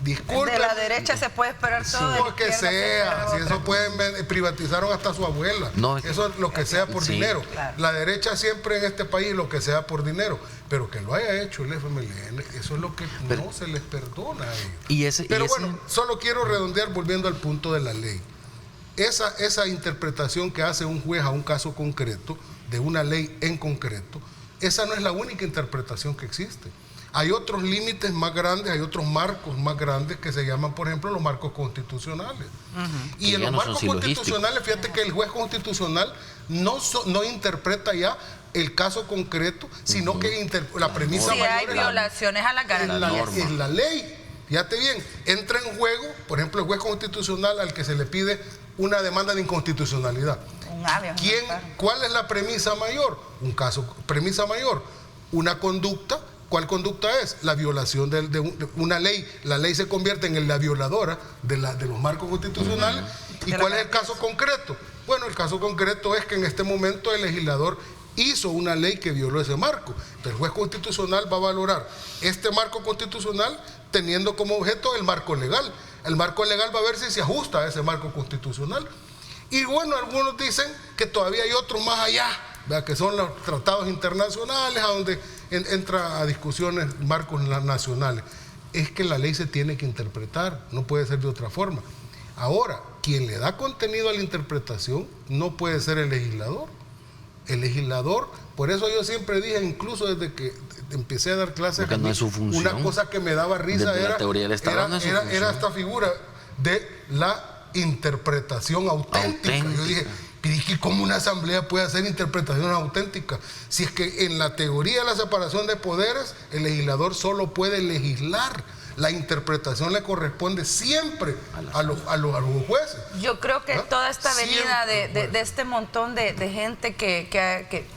Disculpe. De la derecha se puede esperar todo. Lo que sea, si eso privatizaron hasta su abuela. No, eso es lo que sea por dinero. Claro. La derecha siempre en este país lo que sea por dinero. Pero que lo haya hecho el FMLN, eso es lo que no se les perdona a ellos. Bueno, solo quiero redondear volviendo al punto de la ley. Esa interpretación que hace un juez a un caso concreto, de una ley en concreto, esa no es la única interpretación que existe. Hay otros límites más grandes, hay otros marcos más grandes que se llaman, por ejemplo, los marcos constitucionales. Y en los marcos constitucionales, fíjate que el juez constitucional no interpreta ya el caso concreto, sino que la premisa mayor hay violaciones a la garantías. Es la ley. Fíjate bien, entra en juego, por ejemplo, el juez constitucional al que se le pide una demanda de inconstitucionalidad. ¿Cuál es la premisa mayor? Premisa mayor, una conducta. ¿Cuál conducta es? La violación de una ley. La ley se convierte en la violadora de los marcos constitucionales. ¿Y cuál es el caso concreto? Bueno, el caso concreto es que en este momento el legislador hizo una ley que violó ese marco. Entonces, el juez constitucional va a valorar este marco constitucional teniendo como objeto el marco legal. El marco legal va a ver si se ajusta a ese marco constitucional. Y bueno, algunos dicen que todavía hay otros más allá, ¿verdad? Que son los tratados internacionales, a donde entra a discusiones marcos nacionales. Es que la ley se tiene que interpretar, no puede ser de otra forma. Ahora, quien le da contenido a la interpretación no puede ser el legislador. El legislador, por eso yo siempre dije, incluso desde que empecé a dar clases, no es su función. Una cosa que me daba risa era esta figura de la interpretación auténtica. Yo dije, ¿cómo una asamblea puede hacer interpretación auténtica? Si es que en la teoría de la separación de poderes, el legislador solo puede legislar. La interpretación le corresponde siempre a los jueces. Yo creo que toda esta venida de este montón de gente que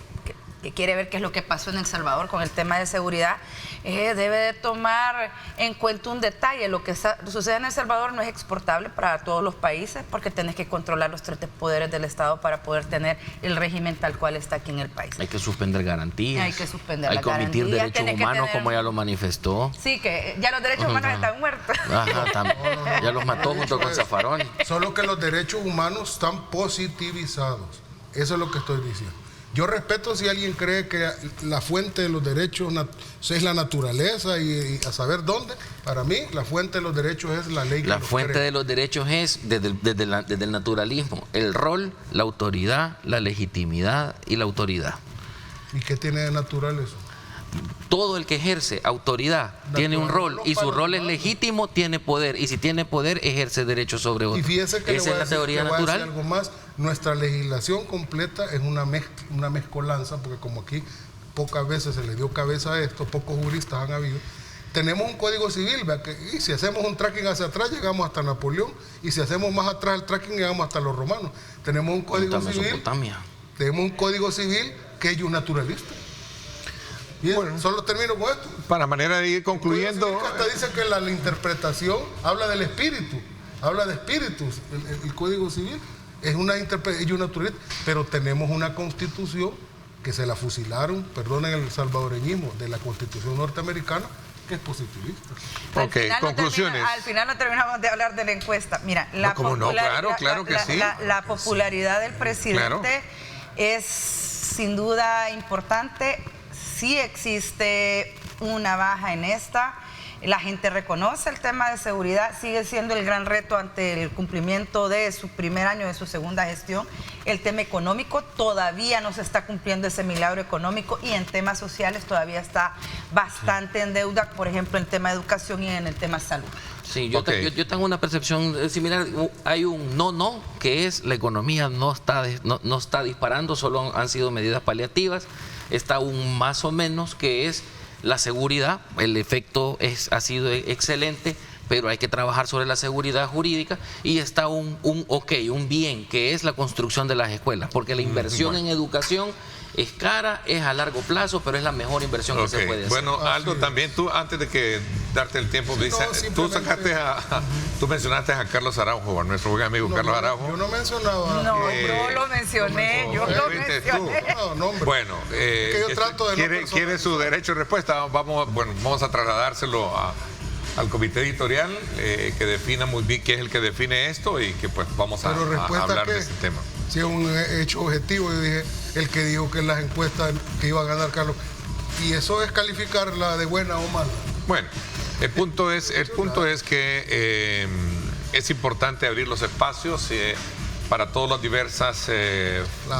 quiere ver qué es lo que pasó en El Salvador con el tema de seguridad, debe de tomar en cuenta un detalle. Lo que sucede en El Salvador no es exportable para todos los países, porque tenés que controlar los 3 poderes del Estado para poder tener el régimen tal cual está aquí en el país. Hay que suspender garantías. Hay que suspender Hay que omitir derechos humanos, como ya lo manifestó. Sí, que ya los derechos humanos están muertos. Ya los mató junto con Zaffaroni. Solo que los derechos humanos están positivizados. Eso es lo que estoy diciendo. Yo respeto si alguien cree que la fuente de los derechos es la naturaleza y a saber dónde. Para mí, la fuente de los derechos es la ley. La fuente de los derechos es desde el naturalismo, el rol, la autoridad, la legitimidad y la autoridad. ¿Y qué tiene de natural eso? Todo el que ejerce autoridad tiene un rol, y su rol es legítimo, tiene poder, y si tiene poder ejerce derechos sobre otros. Y fíjese que esa es la teoría natural. Algo más, nuestra legislación completa es una mezcolanza, porque como aquí pocas veces se le dio cabeza a esto, pocos juristas han habido. Tenemos un código civil, ¿verdad? Y si hacemos un tracking hacia atrás llegamos hasta Napoleón, y si hacemos más atrás el tracking llegamos hasta los romanos. Tenemos un código civil que es naturalista. Bien, bueno, solo termino con esto. Para manera de ir concluyendo. Hasta dice que la interpretación habla del espíritu, habla de espíritus. El Código Civil es una interpretación naturalista, pero tenemos una constitución que se la fusilaron, perdonen el salvadoreñismo, de la Constitución norteamericana, que es positivista. Ok, conclusiones. Al final no terminamos de hablar de la encuesta. Mira, la popularidad del presidente es sin duda importante. Sí existe una baja en esta. La gente reconoce el tema de seguridad, sigue siendo el gran reto ante el cumplimiento de su primer año, de su segunda gestión. El tema económico, todavía no se está cumpliendo ese milagro económico, y en temas sociales todavía está bastante en deuda, por ejemplo, en el tema de educación y en el tema salud. Sí, yo tengo una percepción similar. Hay un no, que es la economía no está disparando, solo han sido medidas paliativas. está aún más o menos, que es la seguridad. El efecto ha sido excelente, pero hay que trabajar sobre la seguridad jurídica, y está un bien, que es la construcción de las escuelas, porque la inversión en educación es cara, es a largo plazo, pero es la mejor inversión que se puede hacer. Bueno, Aldo, también tú, antes de que darte el tiempo, tú mencionaste a Carlos Araujo, a nuestro buen amigo Carlos Araujo. Yo no mencionaba. No, yo lo mencioné, Bueno, quiere su derecho de respuesta. Vamos a trasladárselo al comité editorial, que defina muy bien qué es el que define esto, y que pues vamos a hablar de ese tema. Si es un hecho objetivo, yo dije, el que dijo que en las encuestas que iba a ganar Carlos, y eso es calificarla de buena o mala. Bueno, el punto es que es importante abrir los espacios para todas las diversas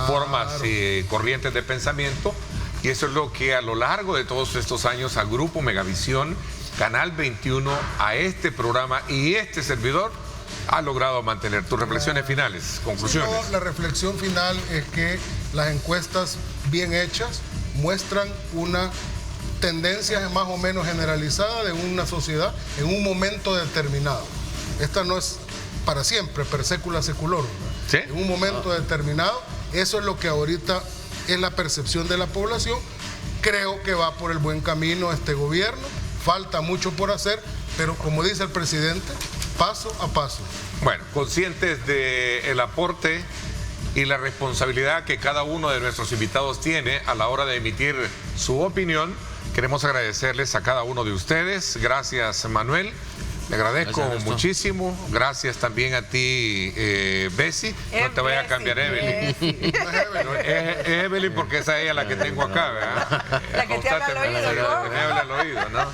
formas y corrientes de pensamiento, y eso es lo que a lo largo de todos estos años a Grupo Megavisión, Canal 21, a este programa y este servidor ha logrado mantener. Tus reflexiones finales, conclusiones. Sí, la reflexión final es que las encuestas bien hechas muestran una tendencia más o menos generalizada de una sociedad en un momento determinado. Esta no es para siempre, per secula seculorum. ¿Sí? En un momento determinado, eso es lo que ahorita es la percepción de la población. Creo que va por el buen camino este gobierno. Falta mucho por hacer, pero como dice el presidente, paso a paso. Bueno, conscientes del aporte y la responsabilidad que cada uno de nuestros invitados tiene a la hora de emitir su opinión, queremos agradecerles a cada uno de ustedes. Gracias, Manuel. Le agradezco muchísimo. Gracias también a ti, Bessie. No te vaya a cambiar Evelyn. Es Evelyn porque esa es ella la que tengo acá, ¿verdad? La que te habla al oído, ¿no?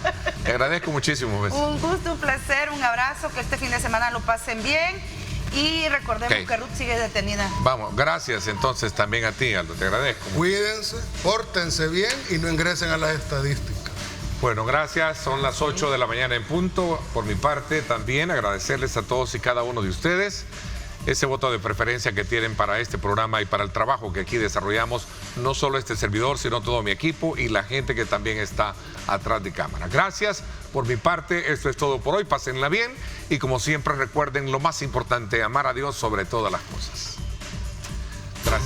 Te agradezco muchísimo, Bessie. Un gusto, un placer, un abrazo. Que este fin de semana lo pasen bien. Y recordemos que Ruth sigue detenida. Vamos, gracias entonces también a ti, Aldo. Te agradezco. Cuídense, pórtense bien y no ingresen a las estadísticas. Bueno, gracias. Son las 8 de la mañana en punto. Por mi parte, también agradecerles a todos y cada uno de ustedes ese voto de preferencia que tienen para este programa y para el trabajo que aquí desarrollamos, no solo este servidor, sino todo mi equipo y la gente que también está atrás de cámara. Gracias. Por mi parte, esto es todo por hoy. Pásenla bien y como siempre recuerden lo más importante, amar a Dios sobre todas las cosas.